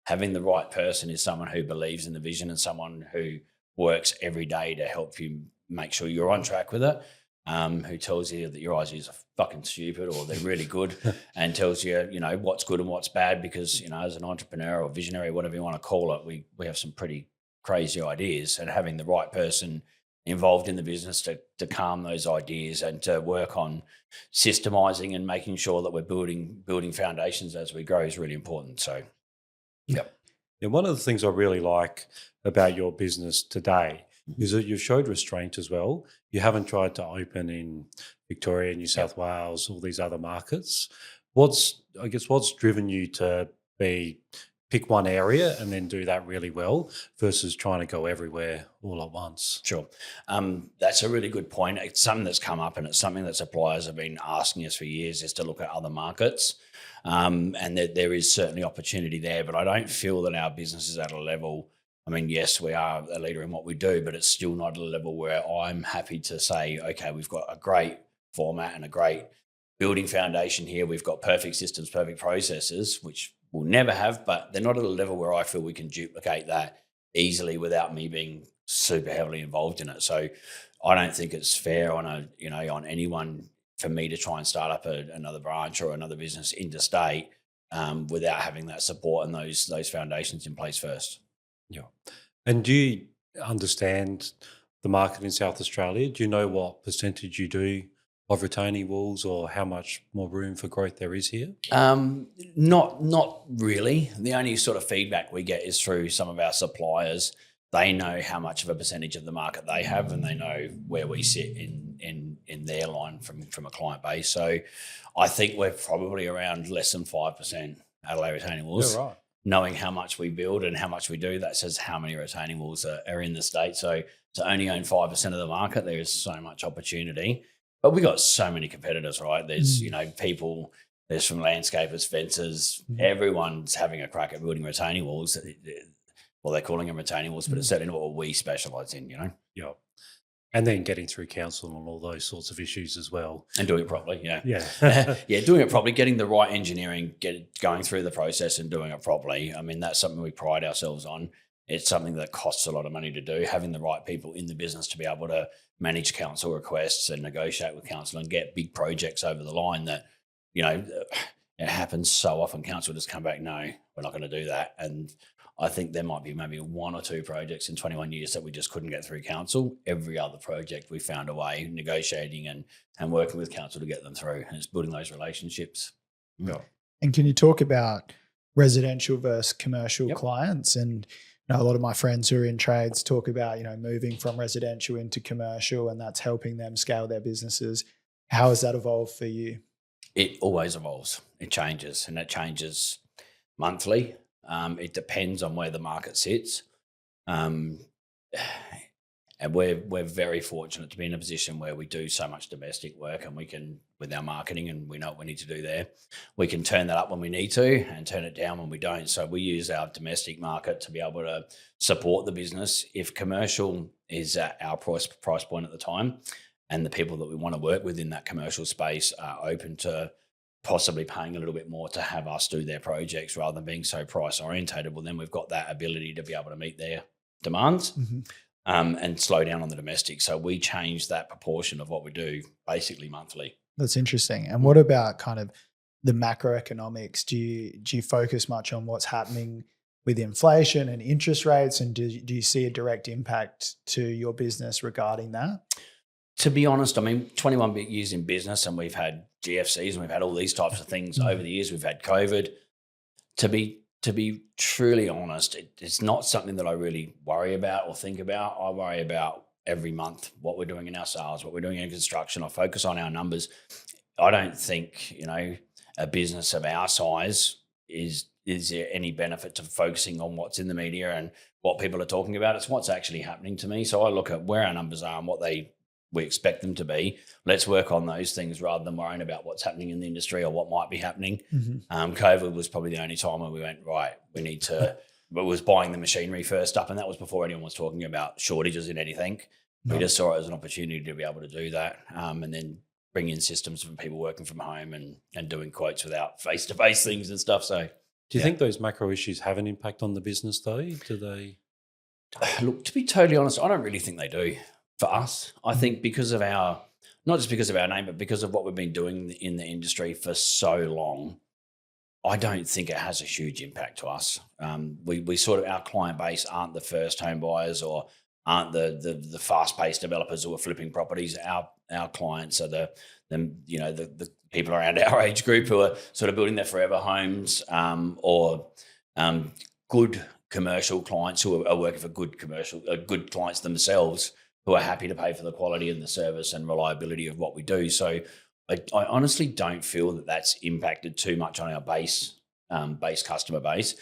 having the right person is someone who believes in the vision and someone who works every day to help you make sure you're on track with it, who tells you that your ideas are fucking stupid or they're really good and tells you, what's good and what's bad because, as an entrepreneur or visionary, whatever you want to call it, we have some pretty crazy ideas, and having the right person involved in the business to calm those ideas and to work on systemizing and making sure that we're building foundations as we grow is really important. So, yep. And one of the things I really like about your business today is that you've showed restraint as well. You haven't tried to open in Victoria, New South Wales, all these other markets. What's driven you to pick one area and then do that really well versus trying to go everywhere all at once? Sure. That's a really good point. It's something that's come up and it's something that suppliers have been asking us for years, is to look at other markets. And there is certainly opportunity there, but I don't feel that our business is at a level. I mean, yes, we are a leader in what we do, but it's still not at a level where I'm happy to say, okay, we've got a great format and a great building foundation here. We've got perfect systems, perfect processes, which we'll never have, but they're not at a level where I feel we can duplicate that easily without me being super heavily involved in it. So I don't think it's fair on anyone for me to try and start up another branch or another business interstate without having that support and those foundations in place first. Yeah. And do you understand the market in South Australia? Do you know what percentage you do of retaining walls or how much more room for growth there is here? Not really. The only sort of feedback we get is through some of our suppliers they know how much of a percentage of the market they have, and they know where we sit in their line from a client base. So I think we're probably around less than 5% Adelaide Retaining Walls. Yeah, right. Knowing how much we build and how much we do, that says how many retaining walls are in the state. So to only own 5% of the market, there is so much opportunity. But we got so many competitors, right? There's, people, there's from landscapers, fencers, everyone's having a crack at building retaining walls. Well, they're calling them retaining walls, but it's certainly not what we specialise in, Yeah. And then getting through council and all those sorts of issues as well. And doing it properly, yeah. Yeah. Yeah, doing it properly, getting the right engineering, going through the process and doing it properly. I mean, that's something we pride ourselves on. It's something that costs a lot of money to do. Having the right people in the business to be able to manage council requests and negotiate with council and get big projects over the line that, it happens so often. Council just come back, no, we're not going to do that. And I think there might be maybe 1 or 2 projects in 21 years that we just couldn't get through council. Every other project we found a way, negotiating and working with council to get them through, and it's building those relationships. Yeah. And can you talk about residential versus commercial clients? And a lot of my friends who are in trades talk about, moving from residential into commercial, and that's helping them scale their businesses. How has that evolved for you? It always evolves. It changes, and it changes monthly. It depends on where the market sits. And we're very fortunate to be in a position where we do so much domestic work, and we can, with our marketing, and we know what we need to do there, we can turn that up when we need to and turn it down when we don't. So we use our domestic market to be able to support the business. If commercial is at our price point at the time, and the people that we want to work with in that commercial space are open to possibly paying a little bit more to have us do their projects rather than being so price orientated, well, then we've got that ability to be able to meet their demands and slow down on the domestic. So we change that proportion of what we do basically monthly. That's interesting. And what about kind of the macroeconomics? Do you focus much on what's happening with inflation and interest rates? And do you see a direct impact to your business regarding that? To be honest, I mean, 21 years in business, and we've had GFCs and we've had all these types of things over the years. We've had COVID. To be truly honest, it's not something that I really worry about or think about. I worry about every month what we're doing in our sales, what we're doing in construction. I focus on our numbers. I don't think, a business of our size is there any benefit to focusing on what's in the media and what people are talking about. It's what's actually happening to me. So I look at where our numbers are and what we expect them to be. Let's work on those things rather than worrying about what's happening in the industry or what might be happening. COVID was probably the only time when we went, right, we need to, but was buying the machinery first up. And that was before anyone was talking about shortages in anything. We just saw it as an opportunity to be able to do that. And then bring in systems from people working from home and doing quotes without face-to-face things and stuff. So do you think those macro issues have an impact on the business though? Do they? Look, to be totally honest, I don't really think they do. For us, I think because of not just because of our name, but because of what we've been doing in the industry for so long, I don't think it has a huge impact to us. We sort of, our client base aren't the first home buyers or aren't the fast-paced developers who are flipping properties. Our clients are the people around our age group who are sort of building their forever homes or good commercial clients who are working for good clients themselves, who are happy to pay for the quality and the service and reliability of what we do. So I honestly don't feel that that's impacted too much on our base customer base,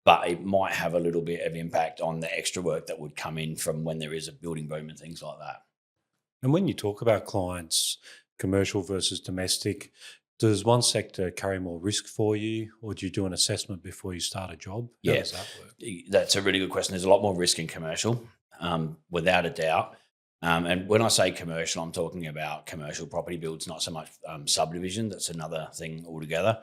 but it might have a little bit of impact on the extra work that would come in from when there is a building boom and things like that. And when you talk about clients, commercial versus domestic, does one sector carry more risk for you, or do you do an assessment before you start a job? How does that work? That's a really good question. There's a lot more risk in commercial, without a doubt. And when I say commercial, I'm talking about commercial property builds, not so much subdivision. That's another thing altogether.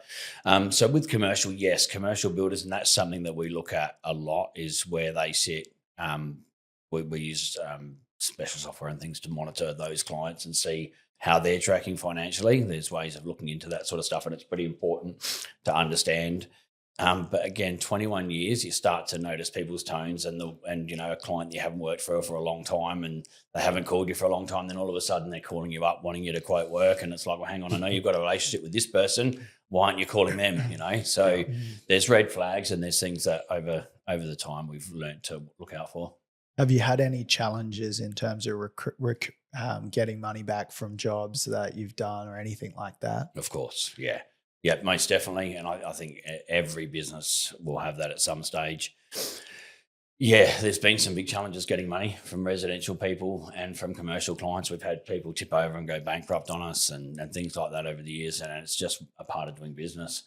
So with commercial, yes, commercial builders, and that's something that we look at a lot, is where they sit. We use special software and things to monitor those clients and see how they're tracking financially. There's ways of looking into that sort of stuff, and it's pretty important to understand. But again, 21 years, you start to notice people's tones and a client you haven't worked for a long time and they haven't called you for a long time. Then all of a sudden they're calling you up, wanting you to quote work. And it's like, well, hang on, I know you've got a relationship with this person. Why aren't you calling them? So there's red flags and there's things that over the time we've learned to look out for. Have you had any challenges in terms of getting money back from jobs that you've done or anything like that? Of course, yeah. Yeah, most definitely. And I think every business will have that at some stage. Yeah, there's been some big challenges getting money from residential people and from commercial clients. We've had people tip over and go bankrupt on us and things like that over the years. And it's just a part of doing business.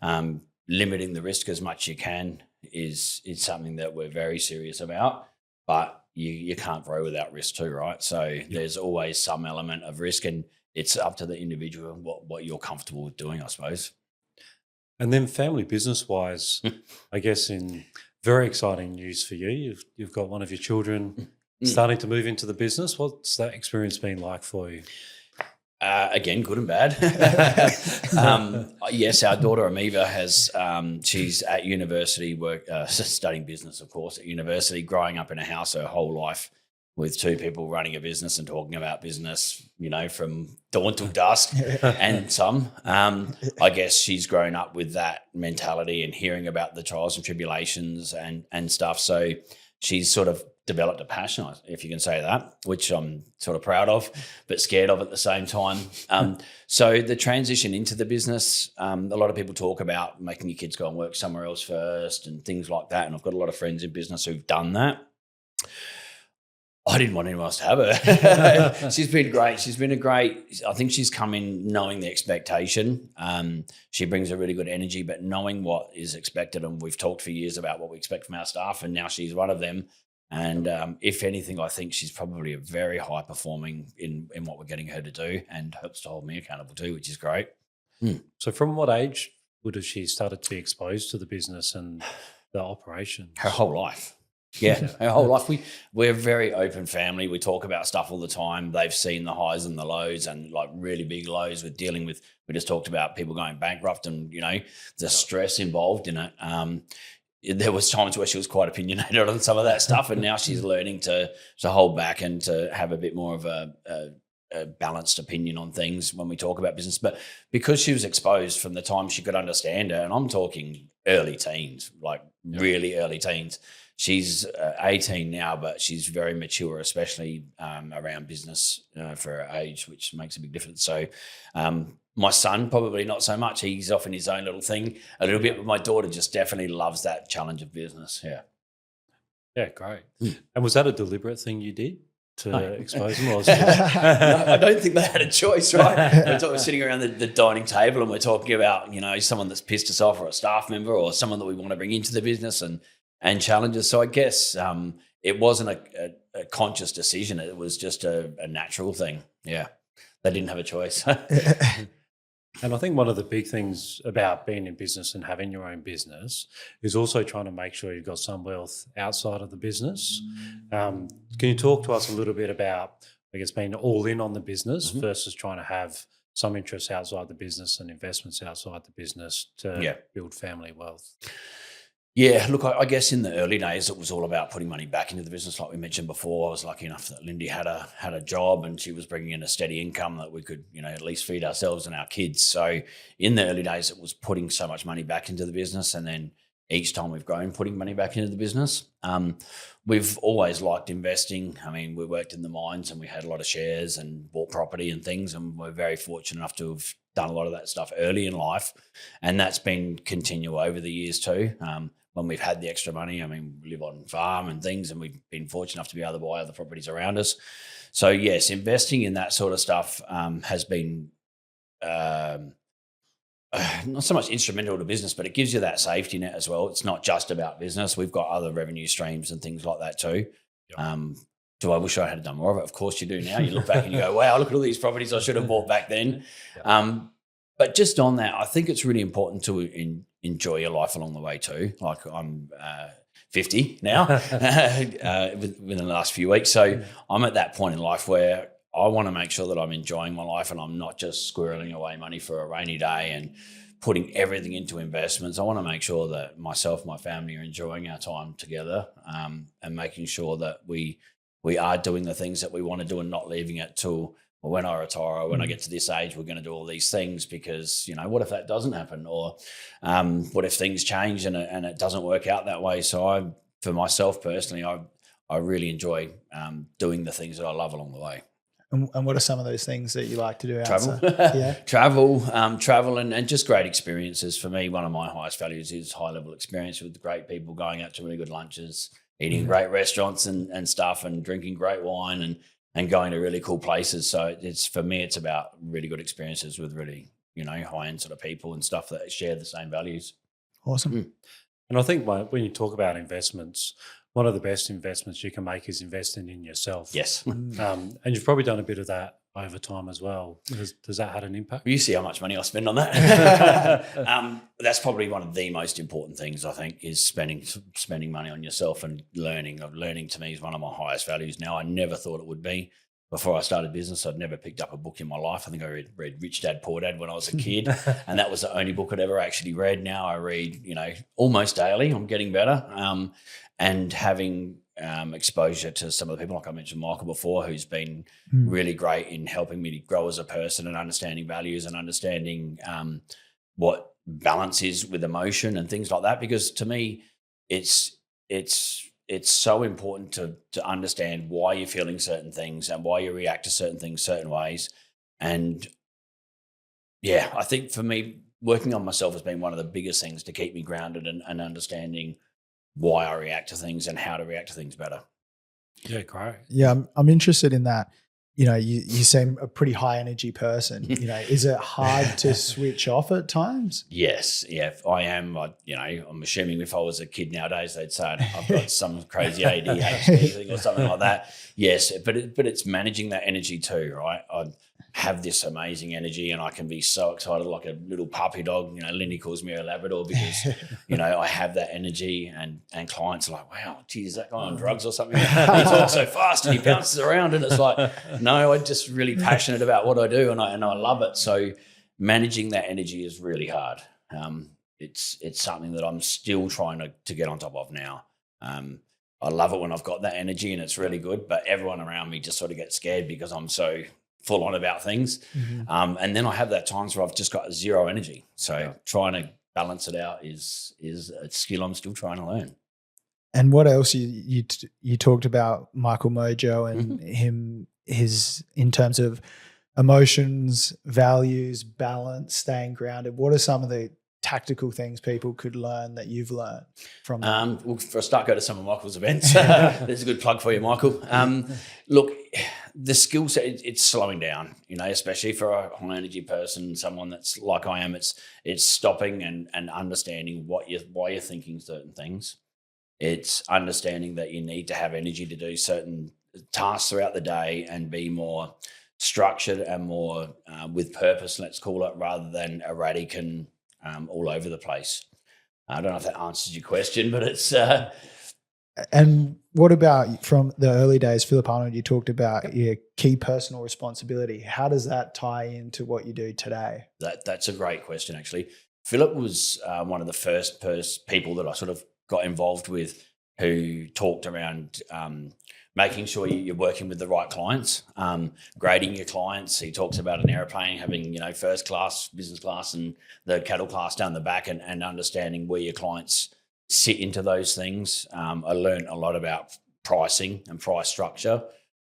Limiting the risk as much as you can is something that we're very serious about. But you can't grow without risk too, right? So there's always some element of risk, and it's up to the individual what you're comfortable with doing, I suppose. And then family business wise, I guess in very exciting news for you. You've got one of your children starting to move into the business. What's that experience been like for you? Again, good and bad. Yes, our daughter Amiva has, she's at university, studying business, of course, at university, growing up in a house her whole life with two people running a business and talking about business, from dawn till dusk and some. I guess she's grown up with that mentality and hearing about the trials and tribulations and stuff. So she's sort of developed a passion, if you can say that, which I'm sort of proud of, but scared of at the same time. So the transition into the business, a lot of people talk about making your kids go and work somewhere else first and things like that. And I've got a lot of friends in business who've done that. I didn't want anyone else to have her. She's been great. I think she's come in knowing the expectation. She brings a really good energy, but knowing what is expected. And we've talked for years about what we expect from our staff, and now she's one of them. And if anything, I think she's probably a very high performing in what we're getting her to do, and helps to hold me accountable too, which is great. So from what age would have she started to be exposed to the business and the operations? Her whole life. Yeah, her whole life. We're a very open family. We talk about stuff all the time. They've seen the highs and the lows, and like really big lows with dealing with. We just talked about people going bankrupt and the stress involved in it. There was times where she was quite opinionated on some of that stuff, and now she's learning to hold back and to have a bit more of a balanced opinion on things when we talk about business. But because she was exposed from the time she could understand her, and I'm talking early teens, like really early teens. She's 18 now, but she's very mature, especially around business for her age, which makes a big difference. So my son, probably not so much. He's off in his own little thing a little bit, but my daughter just definitely loves that challenge of business. Yeah. Yeah, great. And was that a deliberate thing you did to expose them? Or no, I don't think they had a choice, right? We're sitting around the dining table and we're talking about, someone that's pissed us off, or a staff member, or someone that we want to bring into the business and challenges. So I guess it wasn't a conscious decision. It was just a natural thing. Yeah. They didn't have a choice. And I think one of the big things about being in business and having your own business is also trying to make sure you've got some wealth outside of the business. Can you talk to us a little bit about, I guess, being all in on the business versus trying to have some interests outside the business and investments outside the business to build family wealth? Yeah, look, I guess in the early days, it was all about putting money back into the business. Like we mentioned before, I was lucky enough that Lindy had a job, and she was bringing in a steady income that we could, at least feed ourselves and our kids. So in the early days, it was putting so much money back into the business. And then each time we've grown, putting money back into the business. We've always liked investing. I mean, we worked in the mines and we had a lot of shares and bought property and things. And we're very fortunate enough to have done a lot of that stuff early in life. And that's been continual over the years too. When we've had the extra money, I mean, we live on farm and things, and we've been fortunate enough to be able to buy other properties around us. So yes, investing in that sort of stuff has been not so much instrumental to business, but it gives you that safety net as well. It's not just about business. We've got other revenue streams and things like that too. Do I wish I had done more of it? Of course you do now. You look back and you go, wow, look at all these properties I should have bought back then. But just on that, I think it's really important to enjoy your life along the way too. Like I'm 50 now within the last few weeks. So I'm at that point in life where I want to make sure that I'm enjoying my life and I'm not just squirreling away money for a rainy day and putting everything into investments. I want to make sure that myself and my family are enjoying our time together and making sure that we are doing the things that we want to do and not leaving it till when I retire or when I get to this age, we're going to do all these things because, what if that doesn't happen? Or what if things change and it doesn't work out that way? So for myself personally, I really enjoy doing the things that I love along the way. And what are some of those things that you like to do outside? Travel, travel and just great experiences. For me, one of my highest values is high level experience with great people, going out to really good lunches, eating great restaurants and stuff, and drinking great wine and going to really cool places. So for me, it's about really good experiences with really, high end sort of people and stuff that share the same values. Awesome. And I think when you talk about investments, one of the best investments you can make is investing in yourself. Yes. And you've probably done a bit of that over time as well. Does that have an impact? You see how much money I spend on that. That's probably one of the most important things, I think, is spending money on yourself and learning. Learning to me is one of my highest values now. I never thought it would be. Before I started business, I'd never picked up a book in my life. I think I read Rich Dad, Poor Dad when I was a kid, and that was the only book I'd ever actually read. Now I read, almost daily. I'm getting better. And having exposure to some of the people, like I mentioned Michael before, who's been really great in helping me to grow as a person and understanding values and understanding what balance is with emotion and things like that. Because to me, it's so important to understand why you're feeling certain things and why you react to certain things certain ways. And yeah, I think for me, working on myself has been one of the biggest things to keep me grounded and understanding why I react to things and how to react to things better. Yeah, great. Yeah, I'm interested in that. You seem a pretty high energy person. Is it hard to switch off at times? Yes, yeah, I am. I'm assuming if I was a kid nowadays, they'd say I've got some crazy ADHD thing or something like that. Yes, but it's managing that energy too, right? I have this amazing energy and I can be so excited like a little puppy dog. Lindy calls me a Labrador because, I have that energy and clients are like, wow, geez, is that guy on drugs or something? He talks so fast and he bounces around, and it's like, no, I'm just really passionate about what I do and I love it. So managing that energy is really hard. It's something that I'm still trying to get on top of now. I love it when I've got that energy and it's really good, but everyone around me just sort of gets scared because I'm so full on about things. And then I have that times where I've just got zero energy. So trying to balance it out is a skill I'm still trying to learn. And what else you talked about Michael Mojo and his in terms of emotions, values, balance, staying grounded. What are some of the tactical things people could learn that you've learned from that? Well, for a start, go to some of Michael's events. There's a good plug for you, Michael. Look, the skill set, it's slowing down, especially for a high energy person, someone that's like I am, it's stopping and understanding why you're thinking certain things. It's understanding that you need to have energy to do certain tasks throughout the day and be more structured and more with purpose, let's call it, rather than erratic and all over the place. I don't know if that answers your question, but it's... And what about from the early days, Philip Arnold, you talked about your key personal responsibility. How does that tie into what you do today? That's a great question, actually. Philip was one of the first people that I sort of got involved with who talked around making sure you're working with the right clients, grading your clients. He talks about an airplane having, first class, business class, and the cattle class down the back, and understanding where your clients sit into those things. I learned a lot about pricing and price structure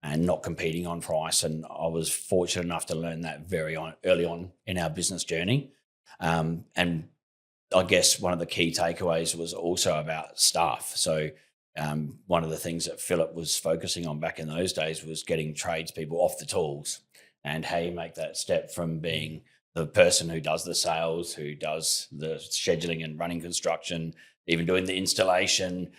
and not competing on price. And I was fortunate enough to learn that very early on in our business journey. And I guess one of the key takeaways was also about staff. So one of the things that Philip was focusing on back in those days was getting tradespeople off the tools and how you make that step from being the person who does the sales, who does the scheduling and running construction, even doing the installation,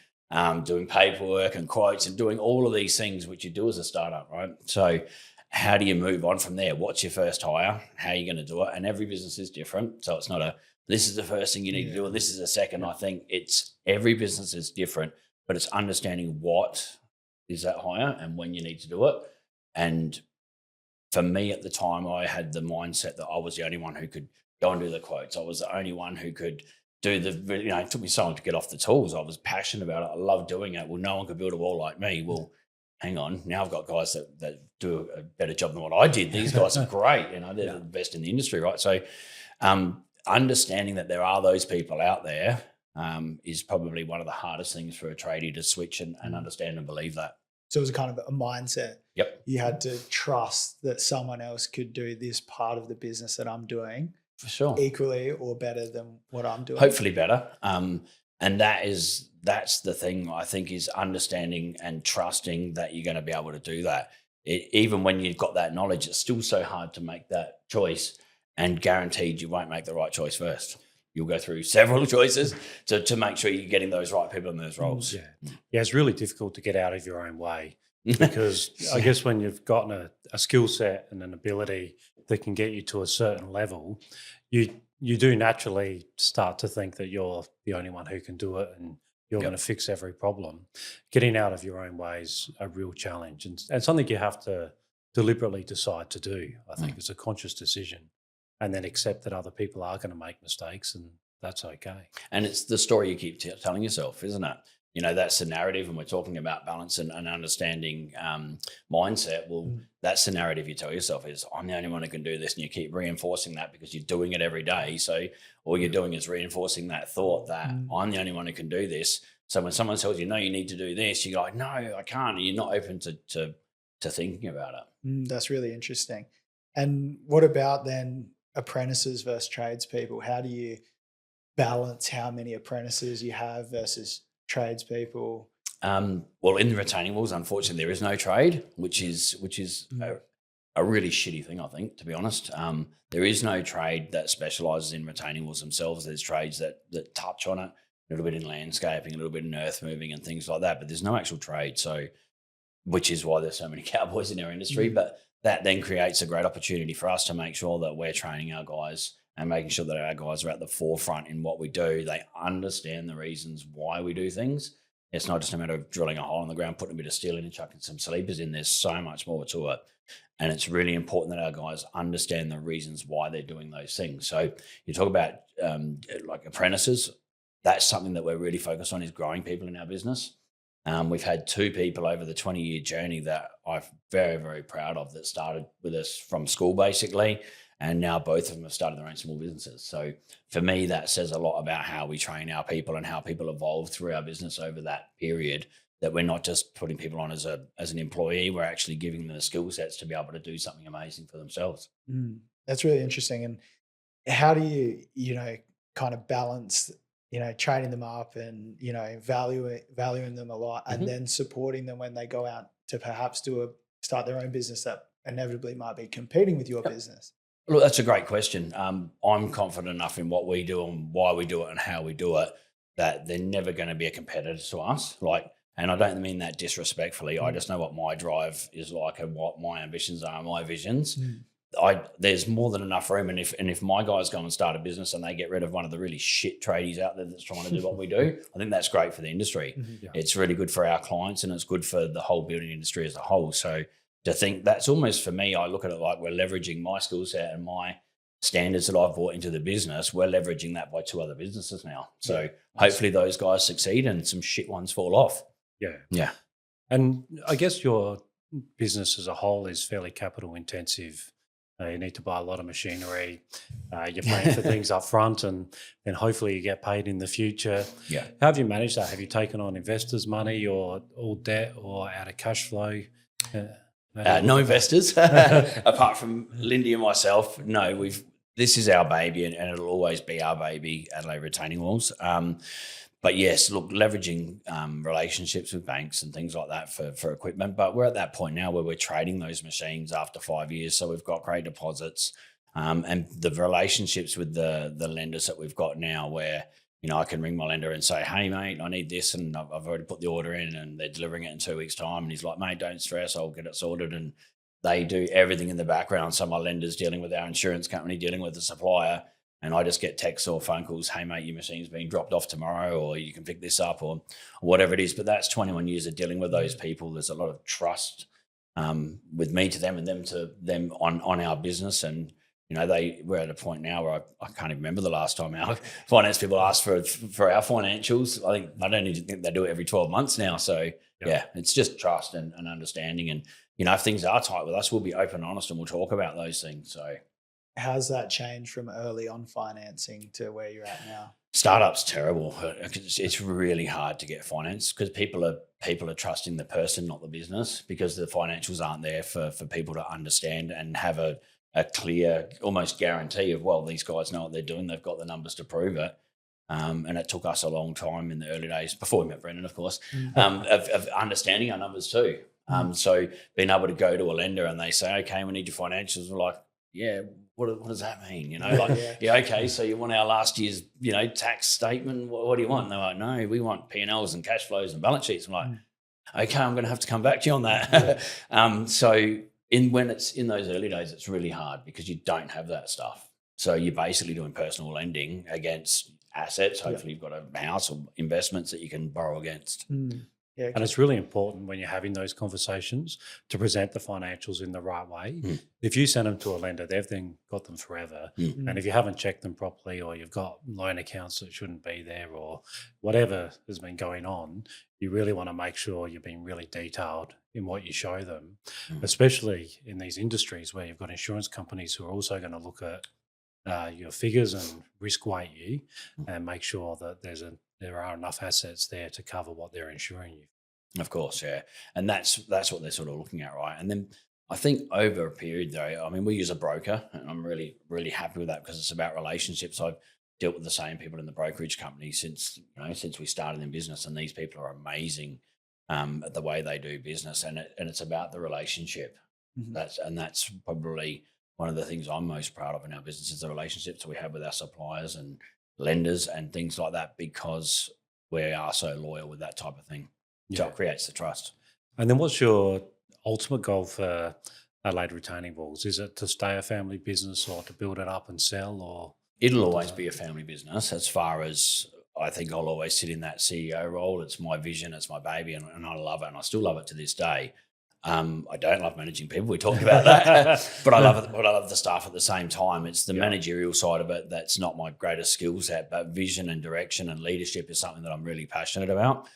doing paperwork and quotes and doing all of these things which you do as a startup, right? So how do you move on from there? What's your first hire? How are you going to do it? And every business is different. So it's not this is the first thing you need to do and this is the second. I think every business is different, but it's understanding what is that hire and when you need to do it. And for me at the time, I had the mindset that I was the only one who could go and do the quotes. I was the only one who could do it took me so long to get off the tools. I was passionate about it. I love doing it. Well, no one could build a wall like me. Well, hang on. Now I've got guys that do a better job than what I did. These guys are great. They're the best in the industry, right? So understanding that there are those people out there is probably one of the hardest things for a tradie to switch and understand and believe that. So it was kind of a mindset. Yep. You had to trust that someone else could do this part of the business that I'm doing For sure. equally or better than what I'm doing. Hopefully better. And that's the thing, I think, is understanding and trusting that you're going to be able to do that. Even when you've got that knowledge, it's still so hard to make that choice, and guaranteed you won't make the right choice first. You'll go through several choices to make sure you're getting those right people in those roles. Yeah, it's really difficult to get out of your own way because I guess when you've gotten a skill set and an ability that can get you to a certain level, you do naturally start to think that you're the only one who can do it and you're going to fix every problem. Getting out of your own way is a real challenge and something you have to deliberately decide to do. I think it's a conscious decision, and then accept that other people are going to make mistakes, and that's okay. And it's the story you keep telling yourself, isn't it? You know, that's the narrative, and we're talking about balance and understanding mindset. Well, that's the narrative you tell yourself is, I'm the only one who can do this, and you keep reinforcing that because you're doing it every day. So all you're doing is reinforcing that thought that I'm the only one who can do this. So when someone tells you, no, you need to do this, you're like, no, I can't. And you're not open to thinking about it. That's really interesting. And what about then apprentices versus tradespeople? How do you balance how many apprentices you have versus tradespeople? Well, in the retaining walls, unfortunately, there is no trade, which is a really shitty thing, I think, to be honest. There is no trade that specialises in retaining walls themselves. There's trades that touch on it, a little bit in landscaping, a little bit in earth moving and things like that, but there's no actual trade. So, which is why there's so many cowboys in our industry. But that then creates a great opportunity for us to make sure that we're training our guys and making sure that our guys are at the forefront in what we do. They understand the reasons why we do things. It's not just a matter of drilling a hole in the ground, putting a bit of steel in and chucking some sleepers in. There's so much more to it. And it's really important that our guys understand the reasons why they're doing those things. So you talk about like apprentices. That's something that we're really focused on, is growing people in our business. We've had 2 people over the 20-year journey that I'm very, very proud of that started with us from school, basically. And now both of them have started their own small businesses. So for me, that says a lot about how we train our people and how people evolve through our business over that period, that we're not just putting people on as an employee, we're actually giving them the skill sets to be able to do something amazing for themselves. That's really interesting. And how do you kind of balance, training them up and, valuing them a lot and then supporting them when they go out to perhaps start their own business that inevitably might be competing with your business? Look, that's a great question. I'm confident enough in what we do and why we do it and how we do it that they're never going to be a competitor to us. And I don't mean that disrespectfully. I just know what my drive is like and what my ambitions are, my visions. There's more than enough room. And if my guys go and start a business and they get rid of one of the really shit tradies out there that's trying to do what we do, I think that's great for the industry. It's really good for our clients and it's good for the whole building industry as a whole. So to think that's almost, for me, I look at it like we're leveraging my skill set and my standards that I've brought into the business. We're leveraging that by 2 other businesses now. So hopefully those guys succeed and some shit ones fall off. Yeah. And I guess your business as a whole is fairly capital intensive. You need to buy a lot of machinery. You're paying for things up front and then hopefully you get paid in the future. Yeah. How have you managed that? Have you taken on investors' money or all debt or out of cash flow? No investors, apart from Lindy and myself. No, this is our baby and it'll always be our baby, Adelaide Retaining Walls. But yes, look, leveraging relationships with banks and things like that for equipment. But we're at that point now where we're trading those machines after 5 years. So we've got great deposits and the relationships with the lenders that we've got now where, I can ring my lender and say, hey, mate, I need this. And I've already put the order in and they're delivering it in 2 weeks' time. And he's like, mate, don't stress. I'll get it sorted. And they do everything in the background. So my lender's dealing with our insurance company, dealing with the supplier. And I just get texts or phone calls, hey, mate, your machine's being dropped off tomorrow or you can pick this up or whatever it is. But that's 21 years of dealing with those people. There's a lot of trust with me to them and them to them on our business. And, we're at a point now where I can't even remember the last time our finance people asked for our financials. I don't even think they do it every 12 months now. So, it's just trust and understanding. And, if things are tight with us, we'll be open and honest and we'll talk about those things. So, how's that changed from early on financing to where you're at now? Startups terrible. It's really hard to get finance because people are trusting the person, not the business, because the financials aren't there for people to understand and have a clear, almost guarantee of, well, these guys know what they're doing. They've got the numbers to prove it. And it took us a long time in the early days, before we met Brendan, of course, of understanding our numbers too. So being able to go to a lender and they say, okay, we need your financials. We're like, yeah, what does that mean? You know, like, yeah, okay, so you want our last year's, tax statement? What do you want? And they're like, no, we want P&Ls and cash flows and balance sheets. I'm like, okay, I'm going to have to come back to you on that. So when it's in those early days, it's really hard because you don't have that stuff. So you're basically doing personal lending against assets. Hopefully you've got a house or investments that you can borrow against. Yeah, and it's really important when you're having those conversations to present the financials in the right way. If you send them to a lender, they've then got them forever. And if you haven't checked them properly, or you've got loan accounts that shouldn't be there, or whatever has been going on, you really want to make sure you're being really detailed in what you show them, especially in these industries where you've got insurance companies who are also going to look at your figures and risk weight you and make sure that there are enough assets there to cover what they're insuring you. Of course, yeah. And that's what they're sort of looking at, right? And then I think over a period though, I mean, we use a broker and I'm really, really happy with that because it's about relationships. I've dealt with the same people in the brokerage company since we started in business, and these people are amazing at the way they do business, and it's about the relationship. That's probably one of the things I'm most proud of in our business is the relationships we have with our suppliers and lenders and things like that, because we are so loyal with that type of thing. So it creates the trust. And then what's your ultimate goal for Adelaide Retaining Walls? Is it to stay a family business or to build it up and sell? Or it'll always be a family business. As far as I think I'll always sit in that CEO role. It's my vision, it's my baby, and I love it, and I still love it to this day. I don't love managing people. We talked about that, but I love it. But I love the staff at the same time. It's the managerial side of it that's not my greatest skill set, but vision and direction and leadership is something that I'm really passionate about.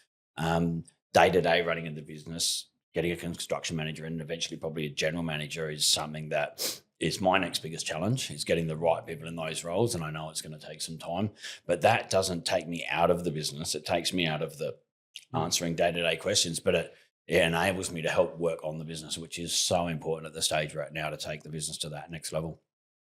Day-to-day running in the business, getting a construction manager and eventually probably a general manager is something that is my next biggest challenge, is getting the right people in those roles. And I know it's going to take some time, but that doesn't take me out of the business. It takes me out of the answering day-to-day questions, but it enables me to help work on the business, which is so important at the stage right now to take the business to that next level.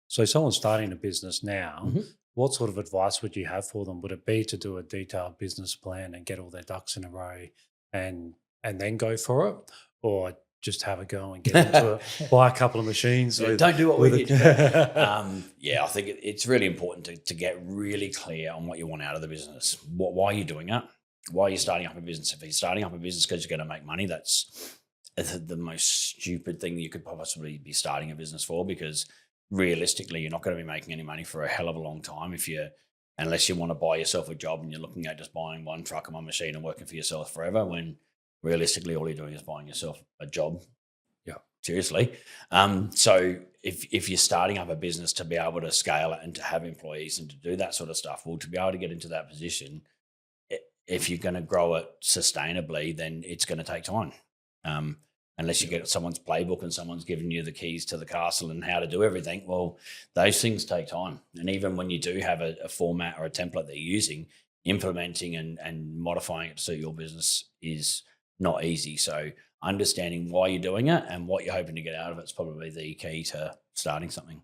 So someone's starting a business now, what sort of advice would you have for them? Would it be to do a detailed business plan and get all their ducks in a row and then go for it? Or just have a go and get into it, buy a couple of machines? Don't do what we did. I think it's really important to get really clear on what you want out of the business. Why are you doing it? Why are you starting up a business? If you're starting up a business because you're going to make money, that's the most stupid thing you could possibly be starting a business for, because realistically, you're not going to be making any money for a hell of a long time unless you want to buy yourself a job and you're looking at just buying one truck and one machine and working for yourself forever, when realistically all you're doing is buying yourself a job. Yeah, seriously. So if you're starting up a business to be able to scale it and to have employees and to do that sort of stuff, well, to be able to get into that position, if you're going to grow it sustainably, then it's going to take time. Unless you get someone's playbook and someone's giving you the keys to the castle and how to do everything, well, those things take time. And even when you do have a format or a template that you're using, implementing and modifying it to suit your business is not easy. So understanding why you're doing it and what you're hoping to get out of it is probably the key to starting something.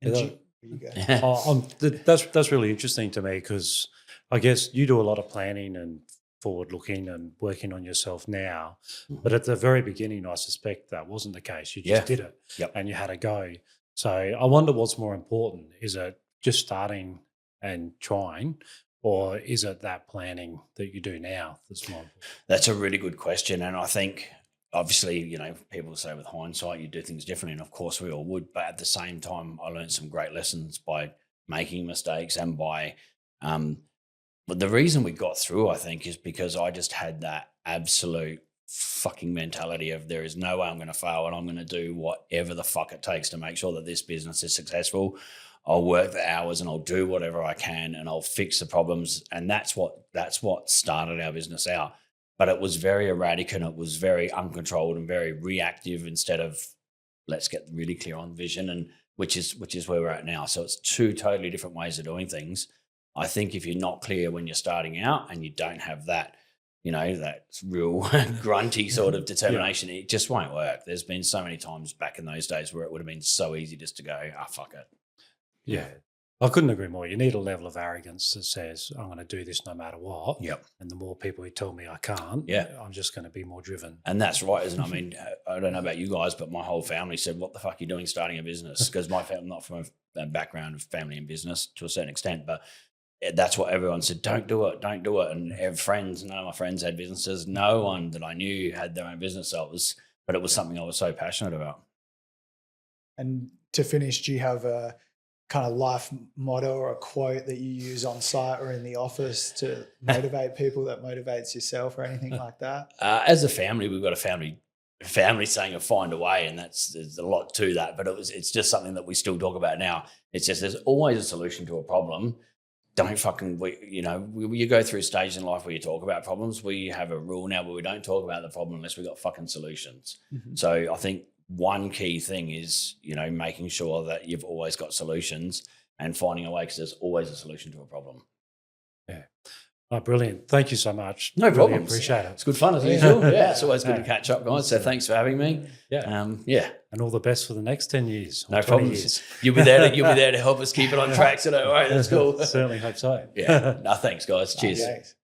You go. That's really interesting to me, because I guess you do a lot of planning and forward looking and working on yourself now. But at the very beginning, I suspect that wasn't the case. You just did it and you had a go. So I wonder what's more important. Is it just starting and trying, or is it that planning that you do now that's more important? That's a really good question. And I think obviously, people say with hindsight, you do things differently. And of course we all would. But at the same time, I learned some great lessons by making mistakes and by but the reason we got through, I think, is because I just had that absolute fucking mentality of there is no way I'm going to fail, and I'm going to do whatever the fuck it takes to make sure that this business is successful. I'll work the hours and I'll do whatever I can and I'll fix the problems. And that's what started our business out. But it was very erratic and it was very uncontrolled and very reactive, instead of let's get really clear on vision, and which is where we're at now. So it's two totally different ways of doing things. I think if you're not clear when you're starting out and you don't have that, that real grunty sort of determination, it just won't work. There's been so many times back in those days where it would have been so easy just to go, fuck it. Yeah. I couldn't agree more. You need a level of arrogance that says, I'm going to do this no matter what. Yep. And the more people who tell me I can't, I'm just going to be more driven. And that's right, isn't it? I mean, I don't know about you guys, but my whole family said, what the fuck are you doing starting a business? Because I'm not from a background of family and business to a certain extent, but that's what everyone said, don't do it. And none of my friends had businesses. No one that I knew had their own business. But it was something I was so passionate about. And to finish, do you have a kind of life motto or a quote that you use on site or in the office to motivate people, that motivates yourself or anything like that? As a family, we've got a family saying of find a way, and there's a lot to that, but it's just something that we still talk about now. It's just there's always a solution to a problem. Don't fucking, you go through stages in life where you talk about problems. We have a rule now where we don't talk about the problem unless we've got fucking solutions. Mm-hmm. So I think one key thing is, making sure that you've always got solutions and finding a way, because there's always a solution to a problem. Yeah. Oh, brilliant. Thank you so much. No problem. Really appreciate it. It's good fun as usual. Yeah, it's always good to catch up, guys. So thanks for having me. Yeah. And all the best for the next 10 years. No problems. You'll be there to help us keep it on track. So don't worry, that's cool. Certainly hope so. Yeah. No, thanks, guys. Cheers. Thanks.